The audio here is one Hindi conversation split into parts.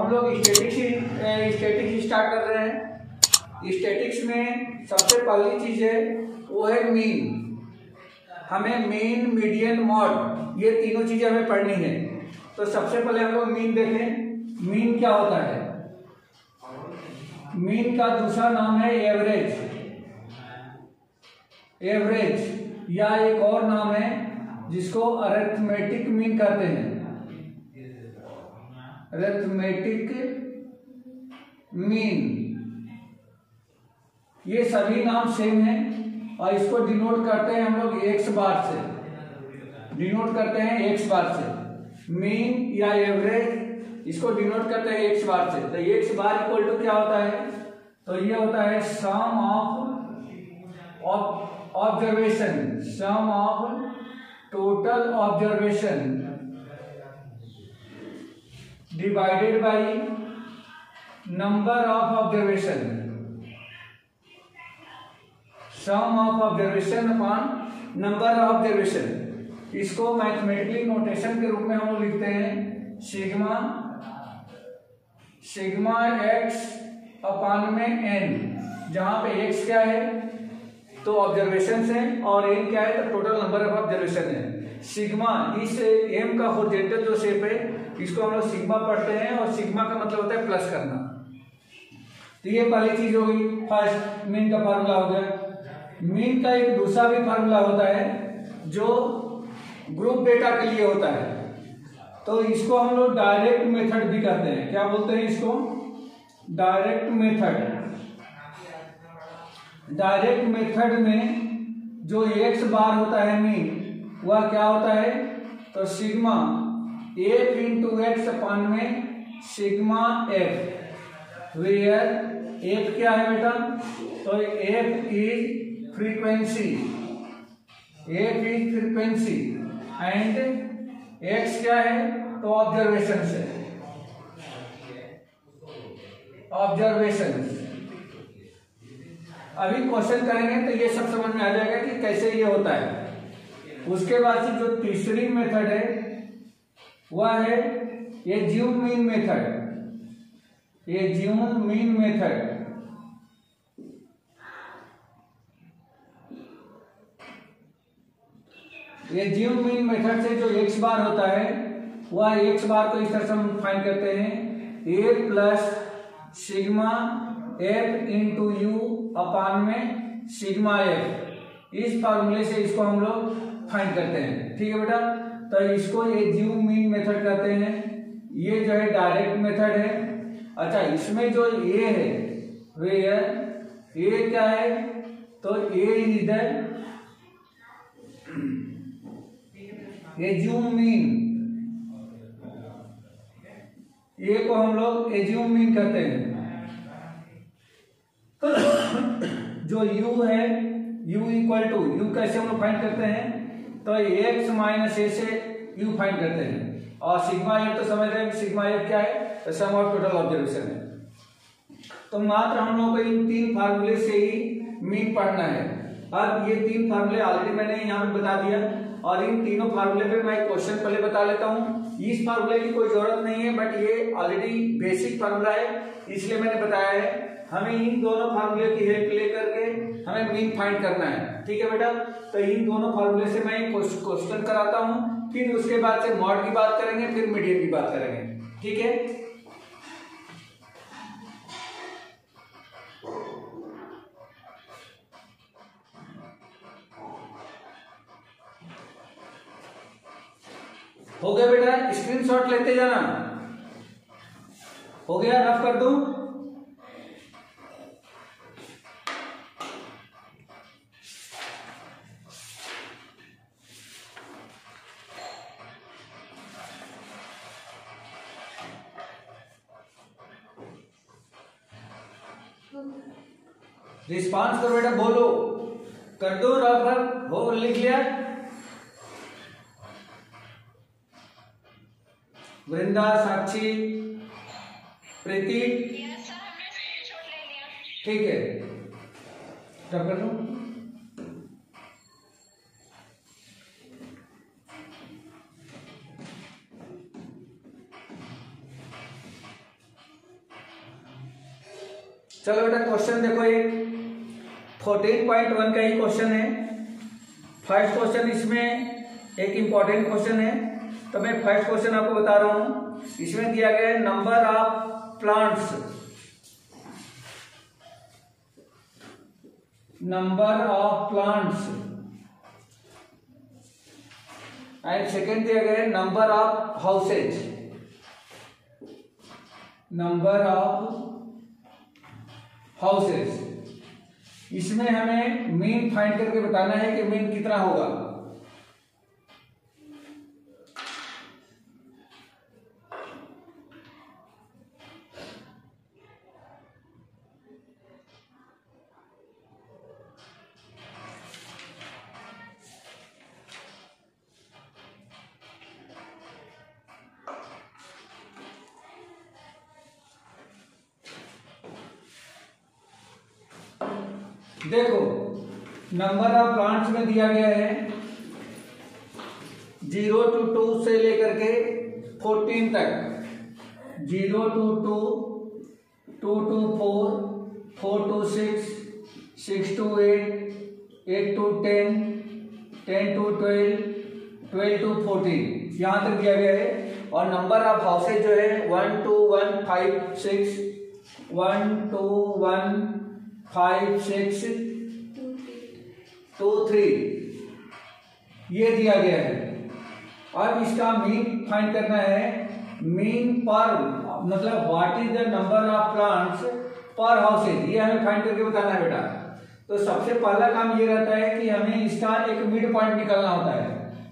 हम लोग स्टैटिक्स स्टार्ट कर रहे हैं। स्टैटिक्स में सबसे पहली चीज है वो है मीन। हमें मीन, मीडियन, मॉड ये तीनों चीजें हमें पढ़नी है। तो सबसे पहले हम लोग मीन देखें। मीन क्या होता है? मीन का दूसरा नाम है एवरेज। एवरेज या एक और नाम है जिसको अरिथमेटिक मीन कहते हैं। अरिथमेटिक मीन, ये सभी नाम सेम है और इसको डिनोट करते हैं हम लोग एक्स बार से। डिनोट करते हैं एक्स बार से। मीन या एवरेज इसको डिनोट करते हैं एक्स बार से। तो एक्स बार इक्वल टू क्या होता है? तो ये होता है sum of observation, sum of total observation divided by number of observation. Sum of observation upon number of observation. इसको मैथमेटिकली नोटेशन के रूप में हम लोग लिखते हैं सिग्मा एक्स अपॉन में एन, जहां पे एक्स क्या है तो ऑब्जर्वेशन है और एन क्या है तो टोटल नंबर ऑफ ऑब्जर्वेशन है। सिग्मा, इस एम का हॉरिजॉन्टल जो शेप है इसको हम लोग सिग्मा पढ़ते हैं और सिग्मा का मतलब होता है प्लस करना। तो ये पहली चीज हो गई, फर्स्ट मीन का फार्मूला हो गया। मीन का एक दूसरा भी फार्मूला होता है जो ग्रुप डेटा के लिए होता है। तो इसको हम लोग डायरेक्ट मेथड भी कहते हैं। क्या बोलते हैं इसको? Direct method. डायरेक्ट मेथड में जो एक्स बार होता है मीन, वह क्या होता है तो sigma F into x upon में सिग्मा एफ, वेयर एफ क्या है बेटा? तो F is frequency, F is frequency and x क्या है तो ऑब्जर्वेशन से, ऑब्जर्वेशन। अभी क्वेश्चन करेंगे तो ये सब समझ में आ जाएगा कि कैसे ये होता है। उसके बाद से जो तीसरी मेथड है वह है ये ज्यूम मीन मेथड। ये ज्यूम मीन मेथड ये ज्यूम मीन मेथड से जो एक्स बार होता है वह एक्स बार को इस तरह से हम फाइंड करते हैं A plus sigma F into U upon में सिग्मा एफ। इस फार्मूले से इसको हम लोग फाइंड करते हैं। ठीक है बेटा, तो इसको ये ज्यूम मीन मेथड कहते हैं। ये जो है डायरेक्ट मेथड है। अच्छा, इसमें जो ए है वे ए क्या है तो ए इज द ये ज्यूम मीन, ए को हम लोग एज्यूम मीन कहते हैं। जो u है u इक्वल टू यू कैसे हम लोग फाइंड करते हैं तो x माइनस ए से u फाइंड करते हैं। और सिग्मा एफ तो समझ रहे हैं सिग्मा एफ क्या है तो सम ऑफ टोटल ऑब्जर्वेशन है। तो मात्र हम लोग को इन तीन फार्मूले से ही मीन पढ़ना है। अब ये तीन फार्मूले ऑलरेडी मैंने यहाँ पे बता दिया और इन तीनों फार्मूले पे मैं क्वेश्चन पहले बता लेता हूँ। इस फार्मूले की कोई जरूरत नहीं है बट ये ऑलरेडी बेसिक फार्मूला है इसलिए मैंने बताया है। हमें इन दोनों फार्मूले की हेल्प लेकर के हमें मीन फाइंड करना है। ठीक है बेटा, तो इन दोनों फार्मूले से मैं क्वेश्चन कराता हूँ, फिर उसके बाद से मॉड की बात करेंगे, फिर मीडियन की बात करेंगे। ठीक है, हो गया बेटा, स्क्रीनशॉट लेते जाना। हो गया, रफ कर दूं? रिस्पांस करो बेटा, बोलो, कर दो रफ रफ, हो लिख लिया? वृंदा, साक्षी, प्रीति, ठीक है, रफ कर दो। चलो बेटा क्वेश्चन देखो, एक 14.1 का ही क्वेश्चन है। फर्स्ट क्वेश्चन इसमें एक इंपॉर्टेंट क्वेश्चन है, तो मैं फर्स्ट क्वेश्चन आपको बता रहा हूं। इसमें दिया गया है number of plants, and second दिया गया है नंबर ऑफ हाउसेज, इसमें हमें मीन फाइंड करके बताना है कि मीन कितना होगा। देखो नंबर ऑफ प्लांट्स में दिया गया है 0 to 2 से लेकर के 14 तक, 0 to 2, 2 to 4, 4 to 6, 6 to 8, 8 to 10, 10 to 12, 12 to 14 यहाँ तक दिया गया है। और नंबर ऑफ हाउसेज जो है 1 to 1, 5, 6, 1 to 1, 5, 6, 2, 3 ये दिया गया है। अब इसका मीन फाइंड करना है। मीन पर मतलब what is the number of plants पर हाउसेज, ये हमें फाइंड करके बताना है बेटा। तो सबसे पहला काम ये रहता है कि हमें इसका एक मिड पॉइंट निकालना होता है।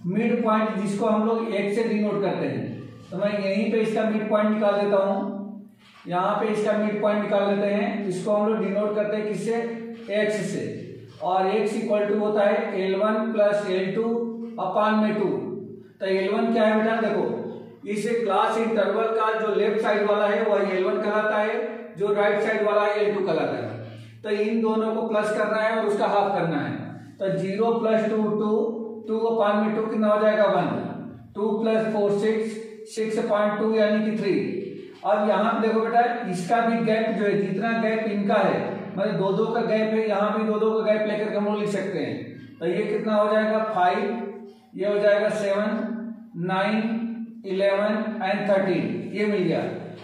मिड पॉइंट जिसको हम लोग 1 से डिनोट करते हैं, तो मैं यहीं पे इसका मिड पॉइंट निकाल देता हूं। यहाँ पे इसका मिड पॉइंट निकाल लेते हैं। इसको हम लोग डिनोट करते हैं किससे, x से, और x इक्वल टू होता है L1 प्लस L2 अपान में 2। तो L1 क्या है बेटा, देखो इस क्लास इंटरवल का जो लेफ्ट साइड वाला है वह L1 कहलाता है, जो राइट साइड वाला है L2 कहलाता है। तो इन दोनों को प्लस करना है और उसका हाफ करना है। तो 0 प्लस 2 2, 2 अपान में 2 कितना हो जाएगा 1, 2 प्लस 4 6, 6 अपान 2 यानी कि 3। अब यहाँ पे देखो बेटा इसका भी गैप जो है, जितना गैप इनका है मतलब 2-2 का गैप है, यहाँ भी 2-2 का गैप लेकर हम लोग लिख सकते हैं। तो ये कितना हो जाएगा 5, ये हो जाएगा 7, 9, 11 एंड 13 ये मिल गया।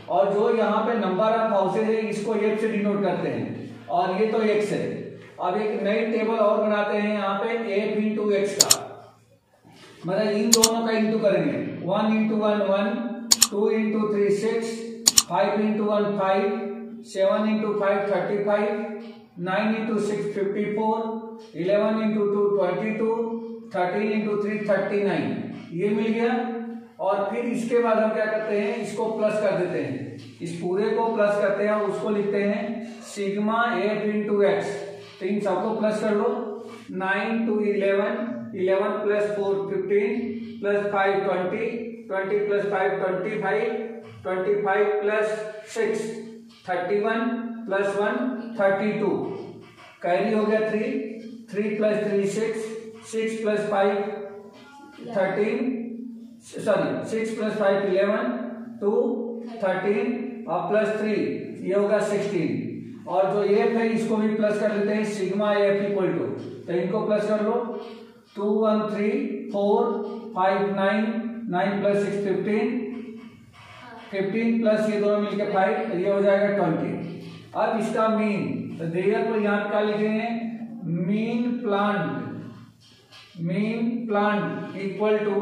और जो यहाँ पे नंबर ऑफ हाउसेज है इसको x से डिनोट करते हैं, और ये तो x है। अब एक नई टेबल और बनाते हैं यहाँ पे f इंटू एक्स का, मतलब इन दोनों का इंटू करेंगे। 1 into 1 1, 2 into 3 6, 5 into 1 5, 7 into 5 35, 9 into 6 54, 11 into 2 22, 13 into 3 39 ये मिल गया। और फिर इसके बाद हम क्या करते हैं, इसको प्लस कर देते हैं, इस पूरे को प्लस करते हैं और उसको लिखते हैं सिग्मा f इंटू एक्स। तो इन सबको प्लस कर लो, 9 to 11, 11 plus 4 15 plus 5 20, 20 plus 5 25, 25 plus 6 31 plus 1 32, carry हो गया 3, 3 प्लस 3 6, 6 प्लस 5 13, सॉरी 6 प्लस 5 11, 2 13 और प्लस 3 ये होगा 16। और जो एफ है इसको भी प्लस कर लेते हैं, सिग्मा एफ इक्वल टू, तो इनको प्लस कर लो 2 1 3 4 5 9, 9 प्लस 6 15, 15 प्लस ये दोनों मिलकर 5, ये हो जाएगा 20। अब इसका मीन, तो देयर को यहाँ क्या लिखेंगे, मीन प्लांट इक्वल टू,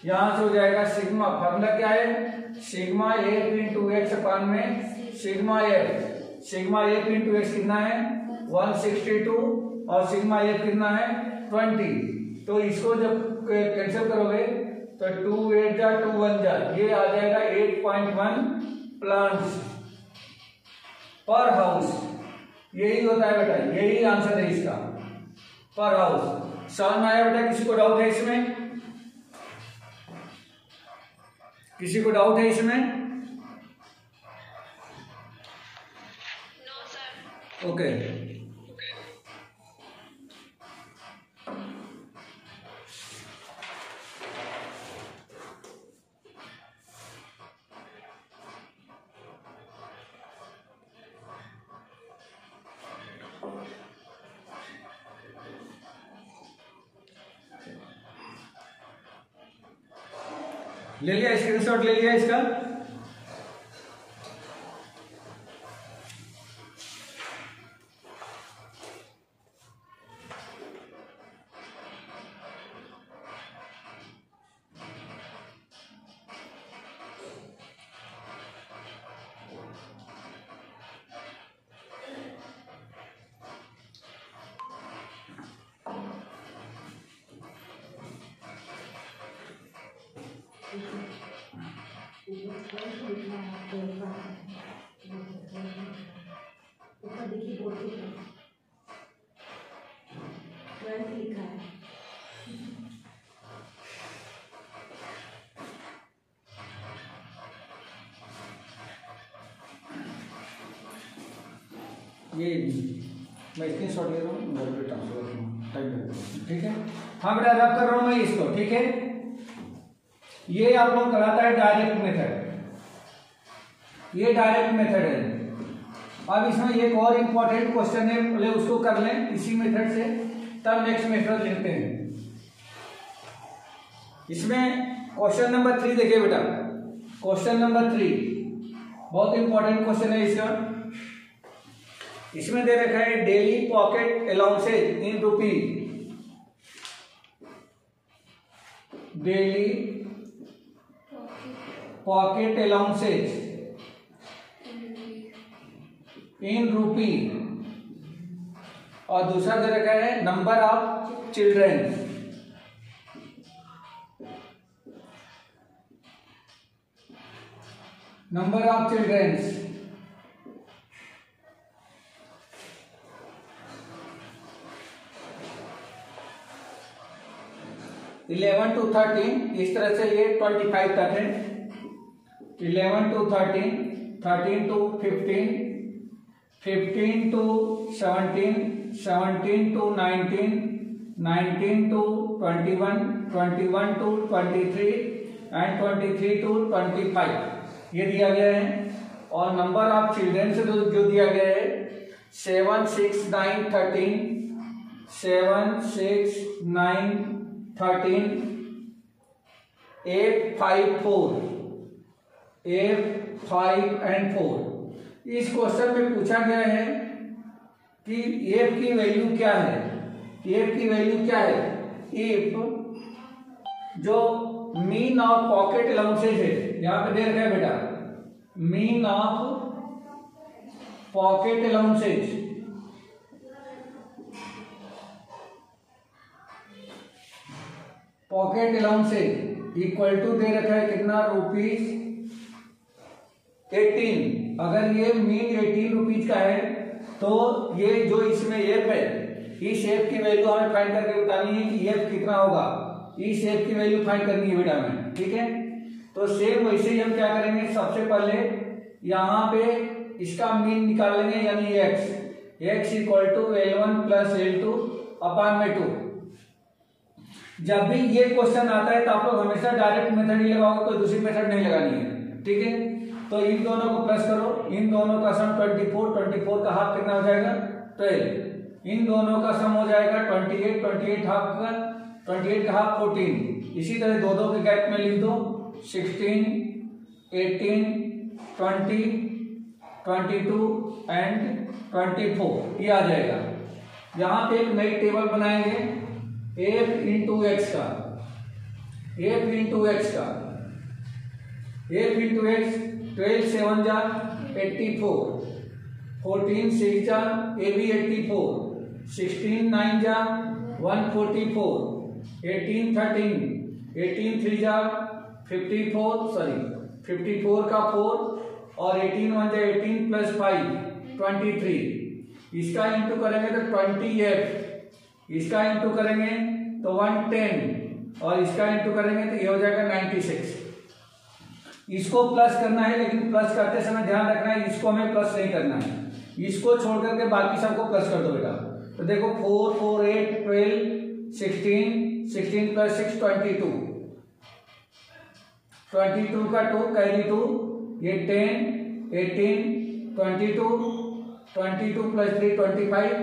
यहां से हो जाएगा सिग्मा, फॉर्मूला क्या है sigma F into X upon में सिग्मा एफ इंटू एक्स कितना है 162 और सिग्मा एफ कितना है 20। तो इसको जब कैंसिल करोगे तो 2 8 जा 2 1 जा, ये आ जाएगा 8.1 प्लांट्स पर हाउस। यही होता है बेटा, यही आंसर है इसका, पर हाउस। समझ में आया बेटा? किसी को डाउट है इसमें? किसी को डाउट है इसमें? No sir. ओके, ले लिया, स्क्रीनशॉट ले लिया इसका। ये मैं स्क्रीनशॉट ले रहा हूँ, घर पे ट्रांसफर टाइप कर, ठीक है। हाँ बेटा रब कर रहा हूँ मैं इसको, ठीक है। ये आप लोग कराता है डायरेक्ट मेथड, ये डायरेक्ट मेथड है। अब इसमें एक और इम्पोर्टेंट क्वेश्चन है, पहले उसको कर लें इसी मेथड से, तब नेक्स्ट मेथड लिखते हैं। इसमें क्वेश्चन नंबर 3 देखिए बेटा, क्वेश्चन नंबर 3 बहुत इंपॉर्टेंट क्वेश्चन है इसका। इसमें दे रखा है daily pocket allowances in rupee, daily pocket allowances in rupee, और दूसरा दे रखा है number of children, number of childrens, eleven to 13, इस तरह से ये 25 तक है। 11 to 13, 13 to 15, 15 to 17, 17 to 19, 19 to 21, 21 to 23 and 23 to 25 ये दिया गया है। और नंबर ऑफ चिल्ड्रन से जो दिया गया है 7, 6, 9, 13, 7, 6, 9, 13, 8, 5, 4, 8, 5 एंड 4। इस क्वेश्चन में पूछा गया है कि एफ की वैल्यू क्या है, एफ की वैल्यू क्या है। इफ जो मीन ऑफ पॉकेट अलाउंसेज है, यहां पे दे रखा है बेटा mean of pocket allowances, pocket allowances equal to दे रखा है कितना रुपीज 18। अगर ये मीन 18 रुपीज का है तो ये जो इसमें एफ है, इस एफ की वैल्यू हमें फाइंड करके बतानी है कि एफ कितना होगा, इस एफ की वैल्यू फाइंड करनी है बेटा हमें, ठीक है। तो सेम वैसे ही हम क्या करेंगे, सबसे पहले यहाँ पे इसका मीन निकाल लेंगे, यानी x equal to L1 plus L2 upon में 2। जब भी ये क्वेश्चन आता है तो आप लोग हमेशा डायरेक्ट मेथड ही लगाओगे, कोई दूसरी मेथड नहीं लगानी है, ठीक है। तो इन दोनों को प्लस करो, इन दोनों का सम 24, 24 का हाफ कितना हो जाएगा 12, इन दोनों का सम हो जाएगा 28, 28 हाफ का 28 का हाफ 14। इसी तरह दो के गैप में लिख दो 16, 18, 20, 22 एंड 24 ये आ जाएगा। यहाँ पे एक नई टेबल बनाएंगे f इंटू एक्स का, f इंटू एक्स का, f इंटू एक्स 12 7 जा 84, 14 6 जा ए भी 84, 16 9 जा 144, 18 13, 18 3 जा 54, सॉरी 54 का 4 और 18 1 जा 18 प्लस 5 23। इसका इंटू करेंगे तो 20f, इसका इंटू करेंगे तो 110 और इसका इंटू करेंगे तो ये हो जाएगा 96। इसको प्लस करना है, लेकिन प्लस करते समय ध्यान रखना है इसको हमें प्लस नहीं करना है, इसको छोड़ करके बाकी सबको प्लस कर दो बेटा। तो देखो 4 4 8 12 16, 16 प्लस 6 22, 22 का 2 कैरी 2, ये 10 18 22, 22 प्लस 3 25,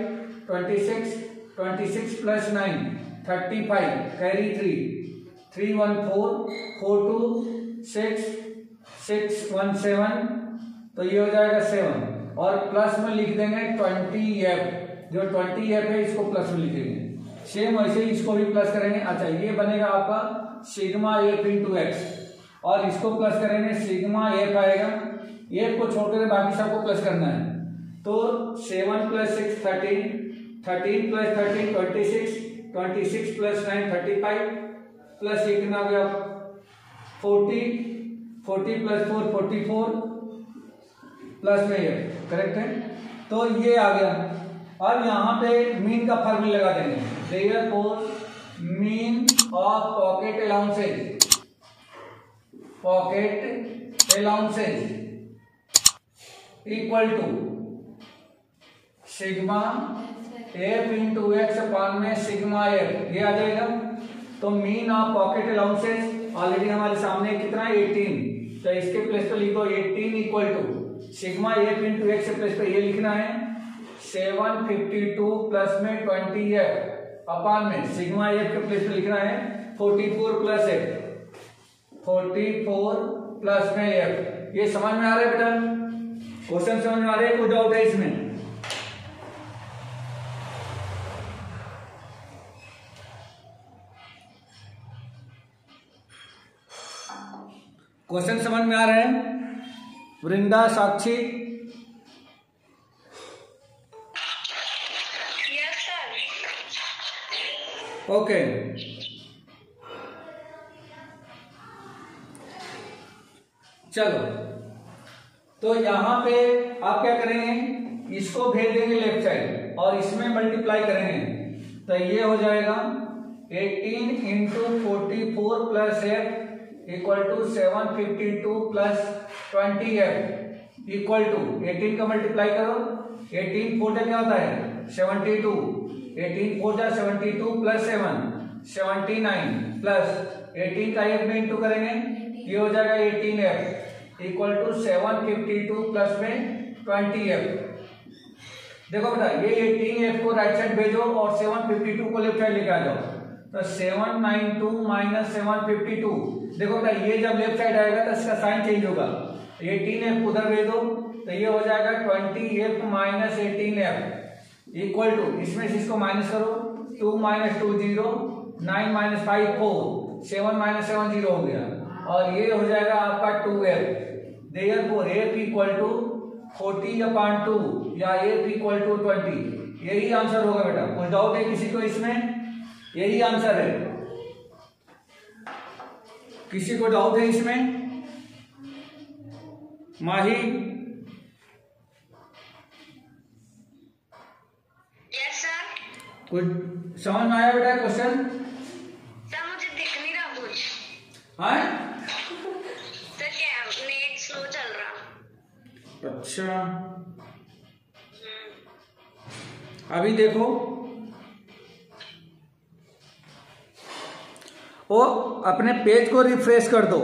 26, 26 प्लस 9 35 कैरी 3, 3 1 4 4 2 617, तो ये हो जाएगा 7 और प्लस में लिख देंगे 20f। जो 20f है इसको प्लस में लिखेंगे। सेम वैसे ही इसको भी प्लस करेंगे। अच्छा, ये बनेगा आपका सिग्मा एफ इंटू एक्स और इसको प्लस करेंगे सिग्मा एफ आएगा। एफ को छोड़ कर बाकी सबको प्लस करना है। तो 7 + 6 13, 13 + 13 26, 26 + 9 35 प्लस ये कितना हो गया 40, 40 + 4 44 प्लस में ये करेक्ट है। तो ये आ गया। अब यहाँ पे मीन का फॉर्मूला लगा देंगे। Therefore mean of pocket allowances equal to sigma F into X upon में सिग्मा एफ, ये आ जाएगा। तो mean of pocket allowances already हमारे सामने कितना है 18, तो इसके प्लेस पे लिखो 18 equal to sigma F into X place पे ये लिखना है 752 प्लस में 20 अपान में सिग्मा एफ के प्लेस पे लिखना है 44 प्लस एफ, 44 प्लस में एफ। ये समझ में आ रहा है बेटा? क्वेश्चन समझ में आ रहा है? कोई डाउट है इसमें? क्वेश्चन समझ में आ रहे हैं? Vrinda, Sakshi? Yes sir. Okay, चलो। तो यहां पे आप क्या करेंगे, इसको भेज देंगे लेफ्ट साइड और इसमें मल्टीप्लाई करेंगे। तो ये हो जाएगा 18 into 44 plus F equal to 752 plus 20f equal to 18 का मल्टीप्लाई करो। 18 4 क्या होता है 72, 18 4 72 प्लस 7 79 प्लस 18 का f में इंटू करेंगे, ये हो जाएगा 18f इक्वल टू 752 प्लस में 20f। देखो बेटा, ये 18f को राइट साइड भेजो और 752 को लेफ्ट साइड लेके आ जाओ। तो 792 माइनस 752, देखो बेटा ये जब लेफ्ट साइड आएगा तो इसका साइन चेंज होगा। 18f उधर भेज दो तो ये हो जाएगा 20f minus 18f equal to, इसमें से इसको माइनस करो 2 माइनस 2 0, 9 माइनस 5 4, 7 माइनस 7 0 हो गया और ये हो जाएगा आपका 2f। Therefore f equal to 40/2 या f इक्वल टू 20। यही आंसर होगा बेटा। कुछ डाउट है किसी को इसमें? यही आंसर है। किसी को डाउट है इसमें? माही? Yes sir. कुछ समझ में आया बेटा क्वेश्चन? सर मुझे दिख नहीं रहा कुछ। हाँ सर क्या नेट स्लो चल रहा? अच्छा, अभी देखो वो अपने पेज को रिफ्रेश कर दो,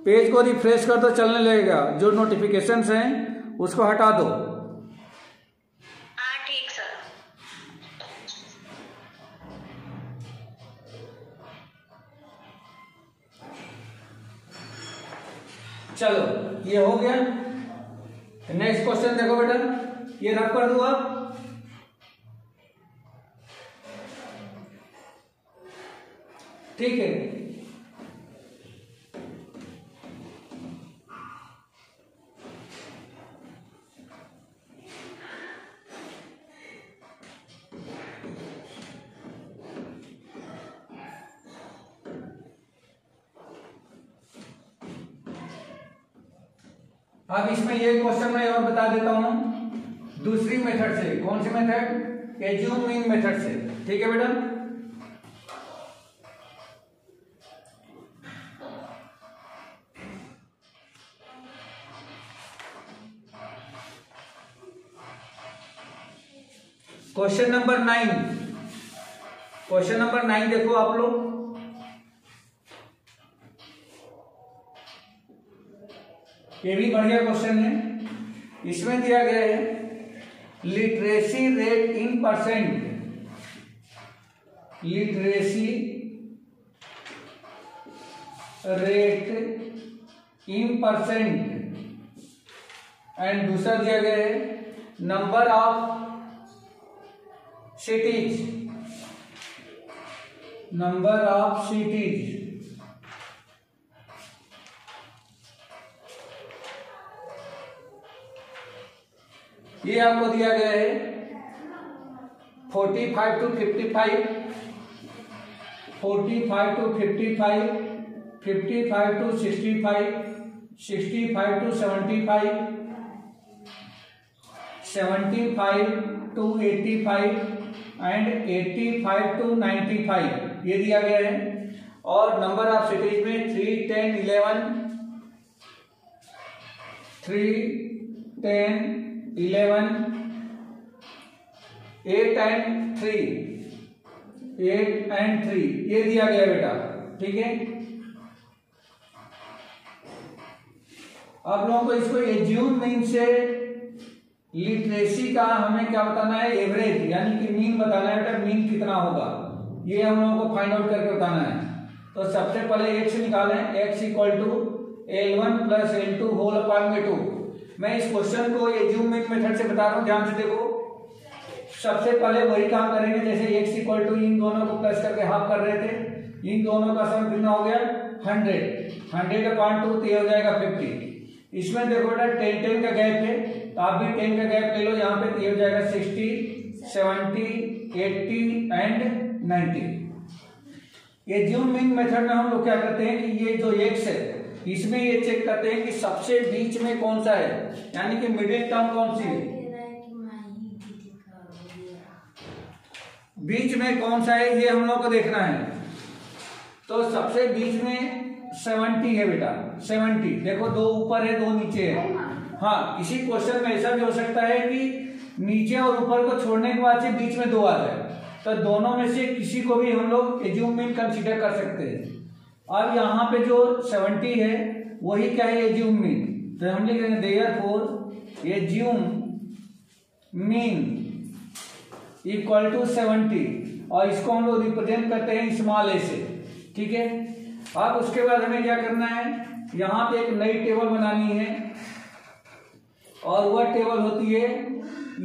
पेज को रिफ्रेश कर दो, चलने लगेगा। जो नोटिफिकेशंस हैं उसको हटा दो। हाँ ठीक सर। चलो ये हो गया। नेक्स्ट क्वेश्चन देखो बेटा, ये रब कर दूंगा। ठीक है, अब इसमें ये क्वेश्चन मैं और बता देता हूं दूसरी मेथड से। कौन सी मेथड? एज्यूम मीन मेथड से। ठीक है बेटा, क्वेश्चन नंबर 9, क्वेश्चन नंबर 9 देखो आप लोग। ये भी बढ़िया क्वेश्चन है। इसमें दिया गया है literacy rate in percent, literacy rate in percent, and दूसरा दिया गया है number of cities, number of cities. ये आपको दिया गया है 45 to 55, 45 to 55, 55 to 65, 65 to 75, 75 to 85 and 85 to 95 ये दिया गया है। और नंबर ऑफ सिटीज में 3, 10, 11, 3, 10, 11, 8 and 3, 8 and 3 ये दिया गया बेटा, ठीक है। आप लोगों को इसको एज्यूम मीन से लिटरेसी का हमें क्या बताना है, एवरेज यानी कि मीन बताना है बेटा, मीन कितना होगा ये हम लोगों को फाइंड आउट करके बताना है। तो सबसे पहले x निकालें, x equal to L1 plus L2 whole upon में 2। मैं इस क्वेश्चन को एज्यूम मीन मेथड से बता रहा हूँ, ध्यान से देखो। सबसे पहले वही काम करेंगे जैसे x इक्वल टू इन दोनों को प्लस करके हाफ कर रहे थे, इन दोनों का सम कितना हो गया 100, 100 अपान 2 तो ये हो जाएगा 50। इसमें देखो बेटा 10 10 का गैप है तो आप भी 10 का गैप ले लो, यहाँ पे ये हो जाएगा 60, 70, 80 एंड 90। एज्यूम मीन मेथड में हम लोग क्या करते हैं कि ये जो x है इसमें ये चेक करते हैं कि सबसे बीच में कौन सा है, यानी कि मिडिल टर्म कौन सी है, बीच में कौन सा है ये हम लोग को देखना है। तो सबसे बीच में 70 है बेटा, 70 देखो, दो ऊपर है दो नीचे है। हाँ, किसी क्वेश्चन में ऐसा भी हो सकता है कि नीचे और ऊपर को छोड़ने के बाद से बीच में 2 आ जाए, तो दोनों में से किसी को भी हम लोग एज्यूम मीन कंसीडर कर सकते हैं। अब यहाँ पे जो 70 है वही क्या है, एज्यूम मीन। तो हम लिखेंगे therefore assume mean equal to 70, और इसको हम लोग रिप्रेजेंट करते हैं स्मॉल ए से, ठीक है। अब उसके बाद हमें क्या करना है, यहाँ पे एक नई टेबल बनानी है, और वह टेबल होती है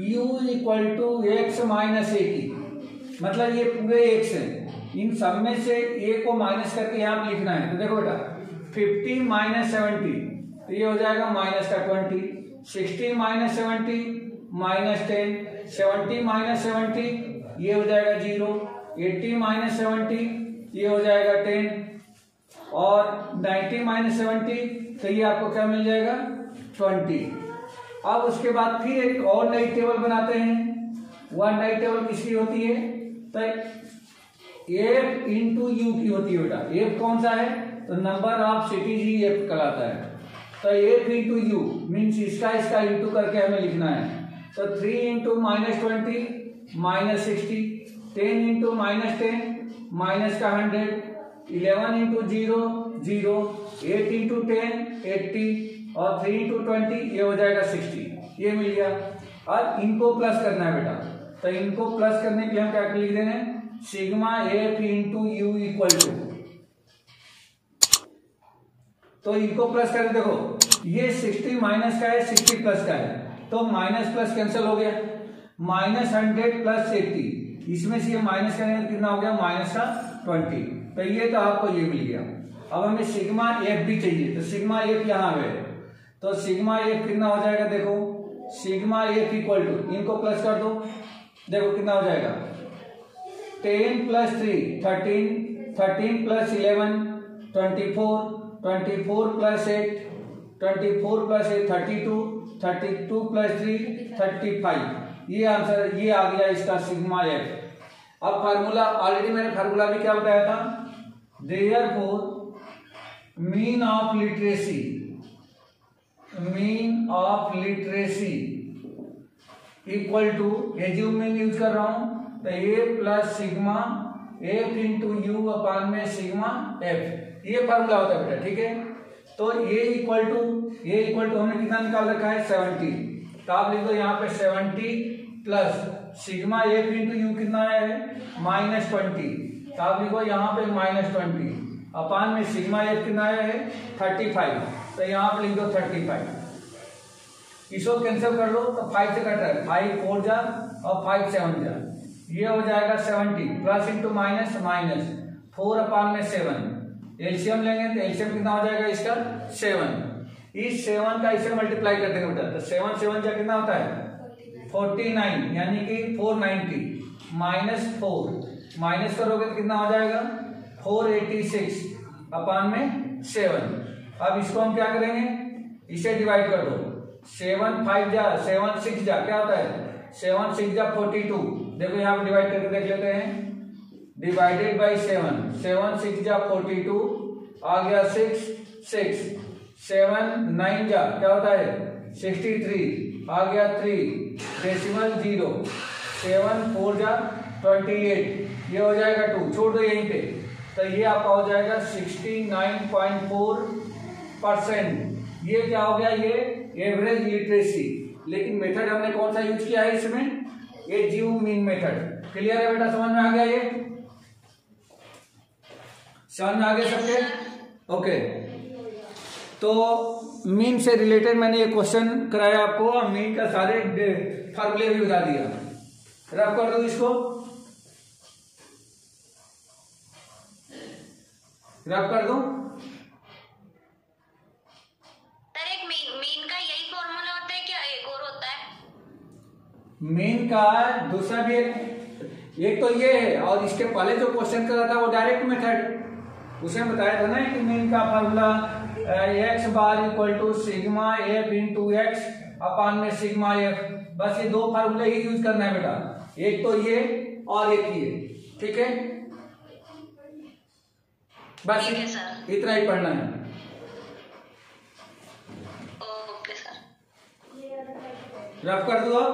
u equal to X minus A की, मतलब ये पूरे x है, इन सब में से a को माइनस करके यहाँ पे लिखना है। तो देखो बेटा 50 माइनस 70 तो ये हो जाएगा माइनस का 20, 60 माइनस 70 माइनस 10, 70 माइनस 70 ये हो जाएगा 0, 80 माइनस 70 ये हो जाएगा 10, और 90 माइनस 70 तो ये आपको क्या मिल जाएगा 20। अब उसके बाद फिर एक और नई टेबल बनाते हैं। वह नई टेबल किसकी होती है, तो f इंटू यू की होती है बेटा। f कौन सा है, तो number of cities he f कहलाता है। तो f इंटू यू मीन्स इसका इंटू करके हमें लिखना है। तो 3 into minus 20 minus 60, 10 into minus 10 minus का 100, 11 इंटू 0 0, 8 इंटू 10 80, और 3 इंटू 20 ये हो जाएगा 60, ये मिल गया। अब इनको प्लस करना है बेटा, तो इनको प्लस करने के लिए हम क्या लिख देंगे, sigma F into U equal to, तो इनको प्लस करके देखो ये 60 माइनस का है 60 प्लस का है, तो माइनस प्लस कैंसिल हो गया, माइनस 100 प्लस 80, इसमें से ये माइनस करेंगे कितना हो गया माइनस का 20, तो ये तो आपको ये मिल गया। अब हमें सिग्मा एफ भी चाहिए, तो सिग्मा एफ यहाँ है, तो सिग्मा एफ कितना हो जाएगा, देखो सिग्मा एफ इक्वल टू, इनको प्लस कर दो, देखो कितना हो जाएगा 10 plus 3 13, 13 plus 11 24, 24 plus 8 24 plus 8 32, 32 plus 3 35, ये आंसर ये आ गया इसका सिग्मा एफ। अब फार्मूला ऑलरेडी मैंने फार्मूला भी क्या बताया था, therefore mean of literacy, mean of literacy equal to, assume mean use कर रहा हूं, तो A plus sigma F into U upon में सिग्मा एफ, ये फार्मूला होता है बेटा, ठीक है। तो ए इक्वल टू हमने कितना निकाल रखा है 70, तो आप लिख दो यहाँ पे 70 plus sigma F into you कितना है -20, तो आप लिखो यहाँ पे -20। अपान में सिग्मा एफ कितना आया है 35, तो यहाँ पर लिख दो 35। इसको कैंसिल कर लो तो 5 से कट रहा है, 5 4 जा और 5 7 जा, ये हो जाएगा 70 प्लस इंटू माइनस माइनस 4 अपान में 7, एलसीएम लेंगे तो एलसीएम कितना हो जाएगा इसका 7। इस 7 का इसे मल्टीप्लाई कर देंगे बेटा, तो 7 7 जा कितना होता है 49, यानी कि 490 माइनस 4 माइनस करोगे तो कितना हो जाएगा 486 अपान में 7। अब इसको हम क्या करेंगे, इसे डिवाइड कर दो, 7 5 जा 7 6 जा क्या होता है 7 6 जा 42, देखो यहाँ पे डिवाइड करके देख लेते हैं, डिवाइडेड बाई 7, 7 6 जा 42 आ गया 6 6, 7 9 जा क्या होता है 63 आ गया 3 डेसिमल 0, 7 4 जा 28, ये हो जाएगा 2, छोड़ दो यहीं पे, तो ये आपका हो जाएगा 69.4%। ये क्या हो गया, ये एवरेज लिटरेसी। लेकिन मेथड हमने कौन सा यूज किया है इसमें, ये जीव मीन मेथड। क्लियर है बेटा, समझ में आ गया, ये समझ में आ गया सबके? ओके, तो मीन से रिलेटेड मैंने ये क्वेश्चन कराया आपको, और मीन का सारे फॉर्मूले भी बता दिया। रफ कर दो इसको, रफ कर दो। सर एक मीन का यही फॉर्मूला होता है क्या, एक और होता है? मीन का दूसरा भी एक तो ये है, और इसके पहले जो क्वेश्चन करा था वो डायरेक्ट मेथड, उसे बताया था ना कि मीन का formula X bar equal to sigma F into X upon में सिग्मा एफ। बस ये दो फार्मूले ही यूज करना है बेटा, एक तो ये और एक ये, ठीक है? बस इतना ही पढ़ना है। ओके सर, रफ कर दो अब।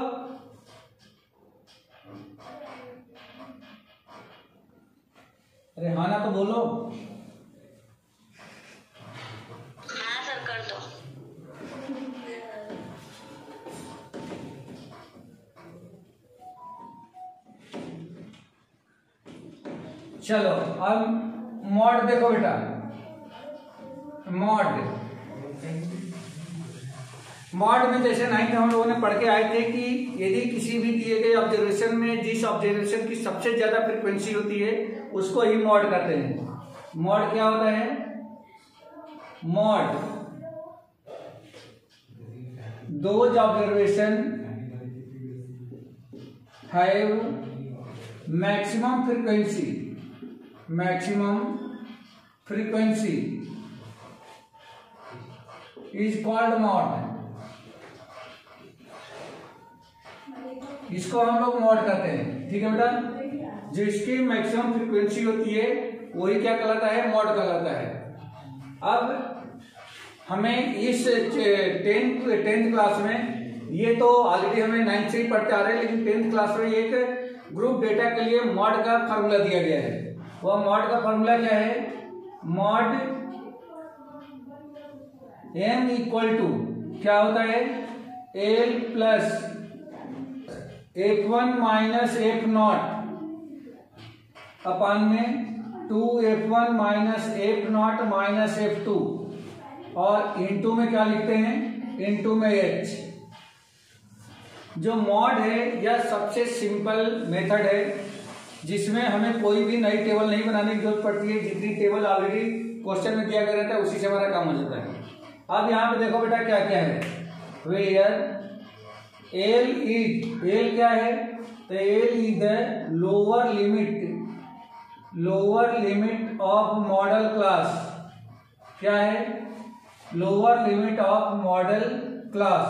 अरे हाँ ना तो बोलो। हाँ सर कर दो। चलो अब मॉड देखो बेटा, मॉड में जैसे 9th हम लोगों ने पढ़ के आए थे कि यदि किसी भी दिए गए ऑब्जर्वेशन में जिस ऑब्जर्वेशन की सबसे ज्यादा फ्रीक्वेंसी होती है उसको ही मॉड कहते हैं। मॉड क्या होता है, mod those observation have maximum frequency is called mod. इसको हम लोग मॉड कहते हैं, ठीक है बेटा? जिसकी मैक्सिमम फ्रीक्वेंसी होती है वही क्या कहलाता है, मॉड कहलाता है। अब हमें इस 10th क्लास में, ये तो ऑलरेडी हमें 9th से ही पढ़ते आ रहे हैं, लेकिन 10th क्लास में एक ग्रुप डेटा के लिए मॉड का फॉर्मूला दिया गया है। वह मॉड का फॉर्मूला क्या है, मॉड m इक्वल टू क्या होता है, L plus F1 minus F0 अपान में 2F1 minus F0 minus F2, और इनटू में क्या लिखते हैं, इनटू में H। जो मॉड है यह सबसे सिंपल मेथड है जिसमें हमें कोई भी नई टेबल नहीं बनाने की जरूरत पड़ती है। जितनी टेबल ऑलरेडी क्वेश्चन में दिया गया रहता है उसी से हमारा काम हो जाता है। अब यहाँ पे देखो बेटा क्या क्या है, वेयर एल क्या है, तो L is the lower limit of model class. क्या है, lower limit of model class.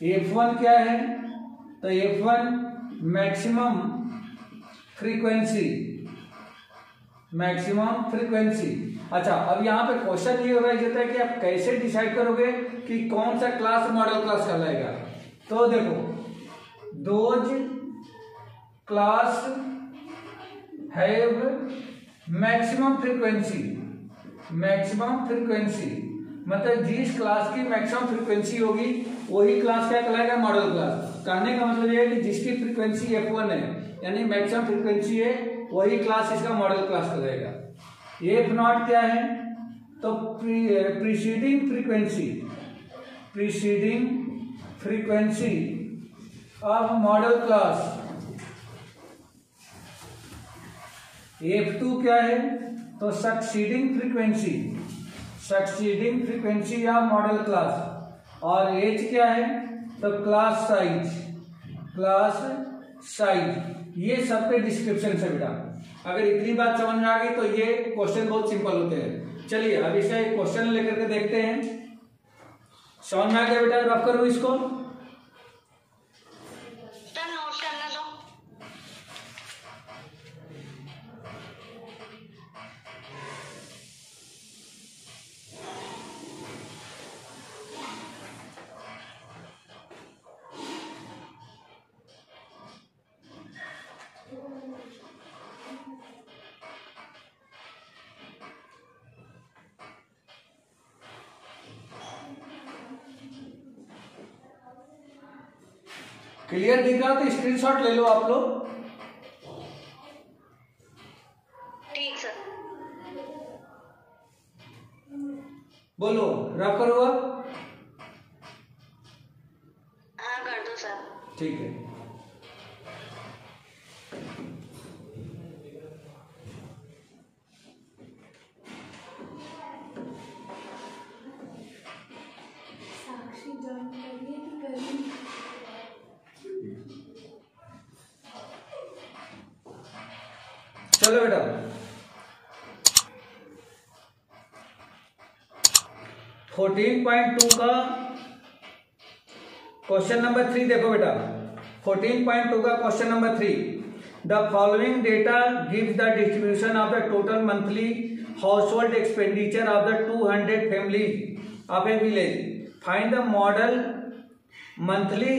F1 क्या है, तो F1 मैक्सिमम फ्रीक्वेंसी। अच्छा, अब यहाँ पे क्वेश्चन ये हो जाता है कि आप कैसे डिसाइड करोगे कि कौन सा क्लास मॉडल क्लास कहलाएगा। तो देखो, those class have maximum frequency, मतलब जिस क्लास की मैक्सिमम फ्रीक्वेंसी होगी वही क्लास क्या कहलाएगा, मॉडल क्लास। कहने का मतलब ये है कि जिसकी फ्रीक्वेंसी F1 है यानी मैक्सिमम फ्रीक्वेंसी है वही क्लास इसका मॉडल क्लास कहलाएगा। F0 क्या है? तो preceding frequency of model class. F2 क्या है? तो succeeding frequency of model class. और H क्या है? तो क्लास साइज। ये सब पे डिस्क्रिप्शन से बेटा। अगर इतनी बात समझ में आ गई तो ये क्वेश्चन बहुत सिंपल होते हैं। चलिए अब इसे क्वेश्चन लेकर के देखते हैं। समझ में आ गया बेटा? रफ करूं इसको। क्लियर दिख रहा तो स्क्रीनशॉट ले लो आप लोग। ठीक सर। बोलो रफ करो अब। हाँ कर दो सर। ठीक है। चलो बेटा 14.2 का क्वेश्चन नंबर 3 देखो बेटा। 14.2 का question number 3, the following data gives the distribution of the total monthly household expenditure of the 200 families of A village. Find the model monthly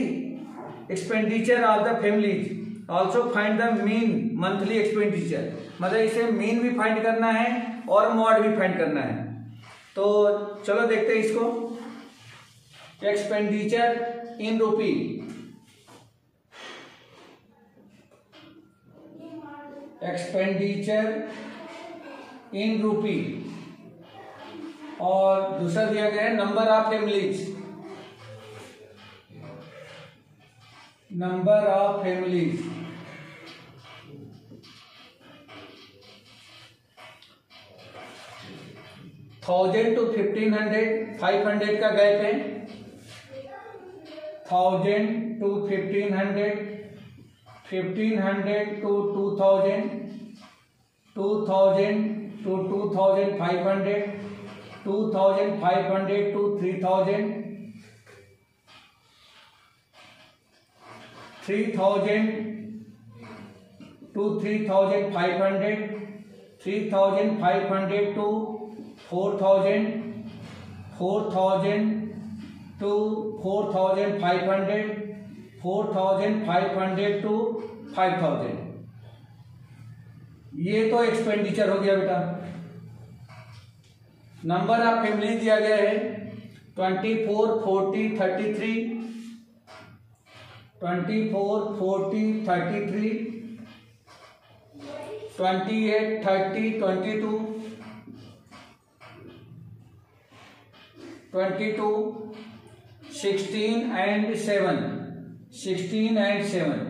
expenditure of the families. Also find the mean monthly expenditure. मतलब इसे मीन भी फाइंड करना है और मॉड भी फाइंड करना है। तो चलो देखते हैं इसको। एक्सपेंडिचर इन रूपी, और दूसरा दिया गया है नंबर ऑफ फैमिलीज। 1000 to 1500, 500 का गैप है। 1000 to 1500, 1500 to 2000, 2000 to 2500, 2500 to 3000, 3000 to 3500, 3500 to 4000, 4000 to 4500, 4500 to 5000। ये तो एक्सपेंडिचर हो गया बेटा। नंबर ऑफ फैमिली दिया गया है 24, 40, 33, 24, 40, 33, 28, 30, 22, 22, 16 and 7, 16 and 7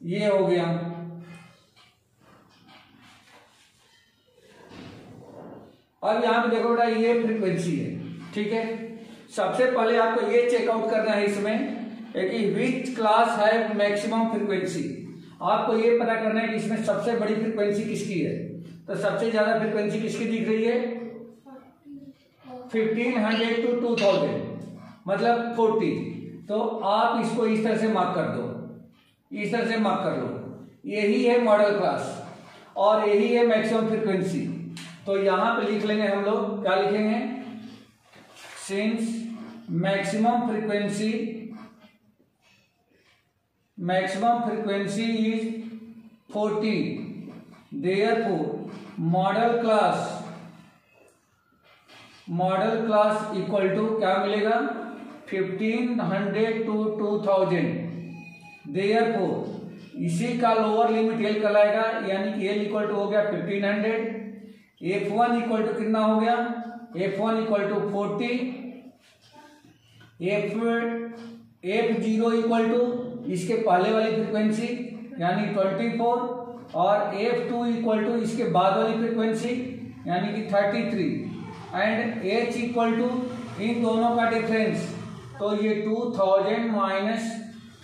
ये हो गया। अब यहां पे देखो बेटा ये फ्रीक्वेंसी है, ठीक है। सबसे पहले आपको ये चेकआउट करना है इसमें कि विच क्लास है मैक्सिमम फ्रीक्वेंसी। आपको ये पता करना है कि इसमें सबसे बड़ी फ्रीक्वेंसी किसकी है। तो सबसे ज्यादा फ्रीक्वेंसी किसकी दिख रही है? 1500 to 2000 मतलब 40। तो आप इसको इस तरह से मार्क कर दो, इस तरह से मार्क कर लो। यही है मॉडल क्लास और यही है मैक्सिमम फ्रीक्वेंसी। तो यहां पे लिख लेंगे हम लोग, क्या लिखेंगे? Since maximum frequency is 40, therefore modal class equal to क्या मिलेगा? 1500 to 2000 देयरफॉर इसी का लोअर लिमिट एल कहलाएगा, यानी कि एल इक्वल टू हो गया 1500, F1 इक्वल टू कितना हो गया, F1 equal to 40, F0 equal to इसके पहले वाली फ्रीक्वेंसी यानी 24 और F2 इक्वल टू इसके बाद वाली फ्रीक्वेंसी यानी कि 33 एंड H इक्वल टू इन दोनों का डिफरेंस, तो ये 2000 माइनस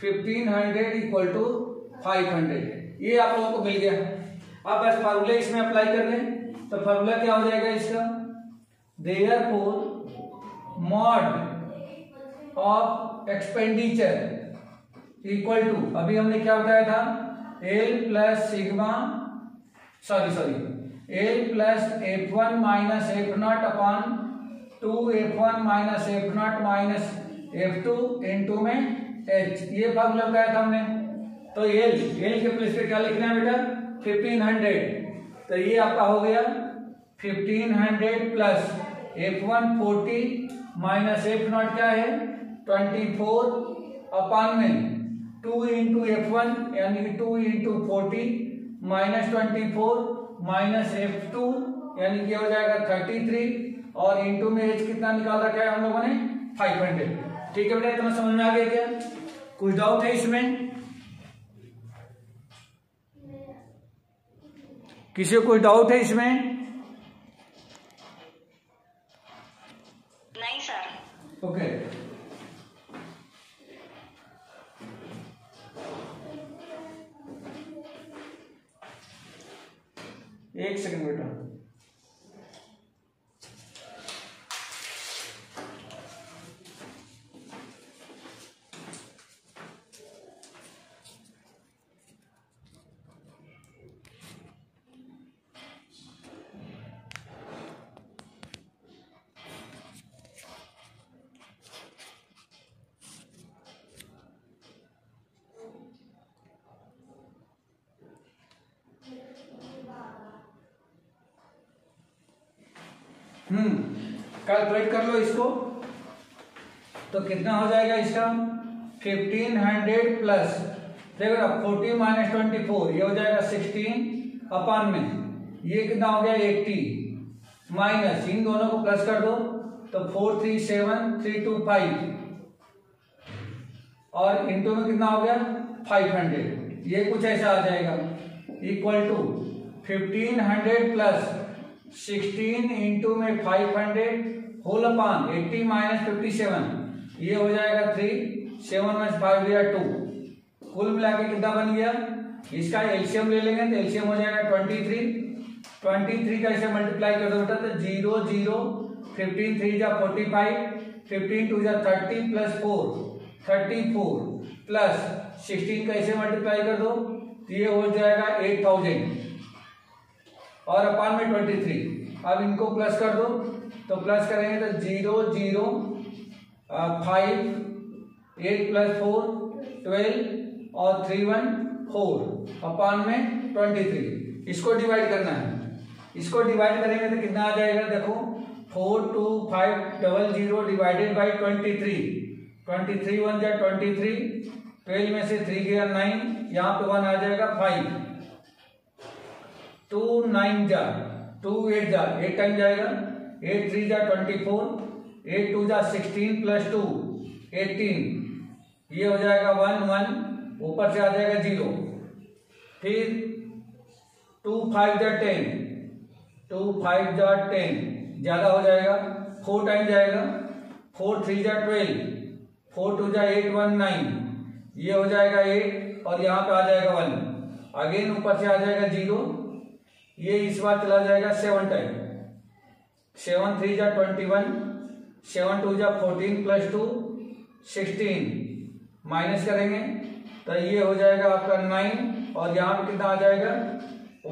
1500 इक्वल टू 500, ये आप लोगों को मिल गया। अब बस फार्मूले इसमें अप्लाई कर दें, तो फार्मूला क्या हो जाएगा इसका, therefore mode of expenditure equal to, अभी हमने क्या बताया था, L plus sigma L plus F1 minus F0 upon 2F1 minus F0 minus F2 into में H, ये फार्मूला बताया था हमने। तो एल के प्लेस पे क्या लिखना है बेटा, 1500, तो ये आपका हो गया 1500 प्लस F1 40 माइनस F0 क्या है 24 अपान में 2 इंटू F1 यानी कि 2 इंटू 40 माइनस 24 माइनस F2 यानी कि हो जाएगा 33 और इंटू में H कितना निकाल रखा है हम लोगों ने 500। ठीक है बेटा, इतना समझ में आ गया क्या, कुछ डाउट है इसमें, किसी को कोई डाउट है इसमें? नहीं सर। ओके, एक सेकंड बेटा, कैलकुलेट कर लो इसको, तो कितना हो जाएगा इसका 1500 प्लस, देखो ना 40 माइनस 24 ये हो जाएगा 16 अपान में ये कितना हो गया 80 माइनस इन दोनों को प्लस कर दो तो 437325 और इंटू में कितना हो गया 500, ये कुछ ऐसा आ जाएगा इक्वल टू 1500 प्लस 16 इंटू में 500 होल अपान 80 माइनस 57 ये हो जाएगा 3 7 माइनस 5 दिया 2, कुल मिला के कितना बन गया, इसका एलसीएम ले लेंगे तो एलसीएम हो जाएगा 23 का इसे मल्टीप्लाई कर दो बेटा तो 0 0 15 3 जा 45 15 2 जा 30 प्लस 4 34 प्लस 16 का इसे मल्टीप्लाई कर दो तो ये हो जाएगा 8000 और अपान में 23, अब इनको प्लस कर दो तो प्लस करेंगे तो 0 0 5 8 प्लस 4 12 और 3 1 4 अपान में 23, इसको डिवाइड करना है, इसको डिवाइड करेंगे तो कितना आ जाएगा देखो 42500 डिवाइडेड बाई 23 1 जा 23 12 में से 3 गया 9 यहाँ पे 1 आ जाएगा 5 2 9 जा 2 8 जा 8 टाइम जाएगा 8 3 जा 24 8 2 जा 16 प्लस 2 18 ये हो जाएगा 1 1 ऊपर से आ जाएगा 0 फिर 2 5 जा 10 2 5 जा 10 ज्यादा हो जाएगा 4 टाइम जाएगा 4 3 जा 12 4 2 जा 8 1 9 ये हो जाएगा 8 और यहाँ पे आ जाएगा 1 अगेन ऊपर से आ जाएगा 0 ये इस बार चला जाएगा 7 टाइम 7 3 जा 21 7 2 जा 14 प्लस 2 16 माइनस करेंगे तो ये हो जाएगा आपका 9 और यहाँ पे कितना आ जाएगा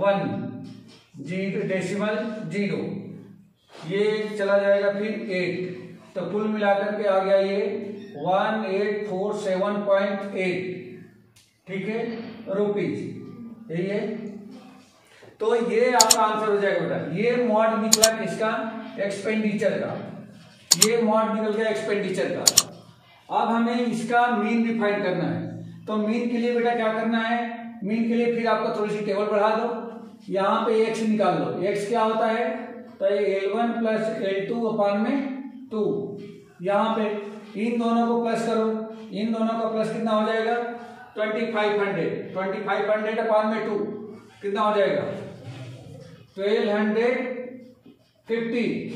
1 0 डेसिमल 0 ये चला जाएगा फिर 8 तो कुल मिलाकर के आ गया ये 1847.8 ठीक है रुपीज, यही है। तो ये आपका आंसर हो जाएगा बेटा, ये मॉड निकला किसका एक्सपेंडिचर का, ये मॉड निकल गया एक्सपेंडिचर का। अब हमें इसका मीन भी फाइंड करना है, तो मीन के लिए बेटा क्या करना है, मीन के लिए फिर आपको थोड़ी सी टेबल बढ़ा दो, यहाँ पे एक्स निकाल लो। एक्स क्या होता है, तो L1 प्लस L2 अपान में 2, यहाँ पे इन दोनों को प्लस करो, इन दोनों का प्लस कितना हो जाएगा 2500 अपान में 2 कितना हो जाएगा 1250,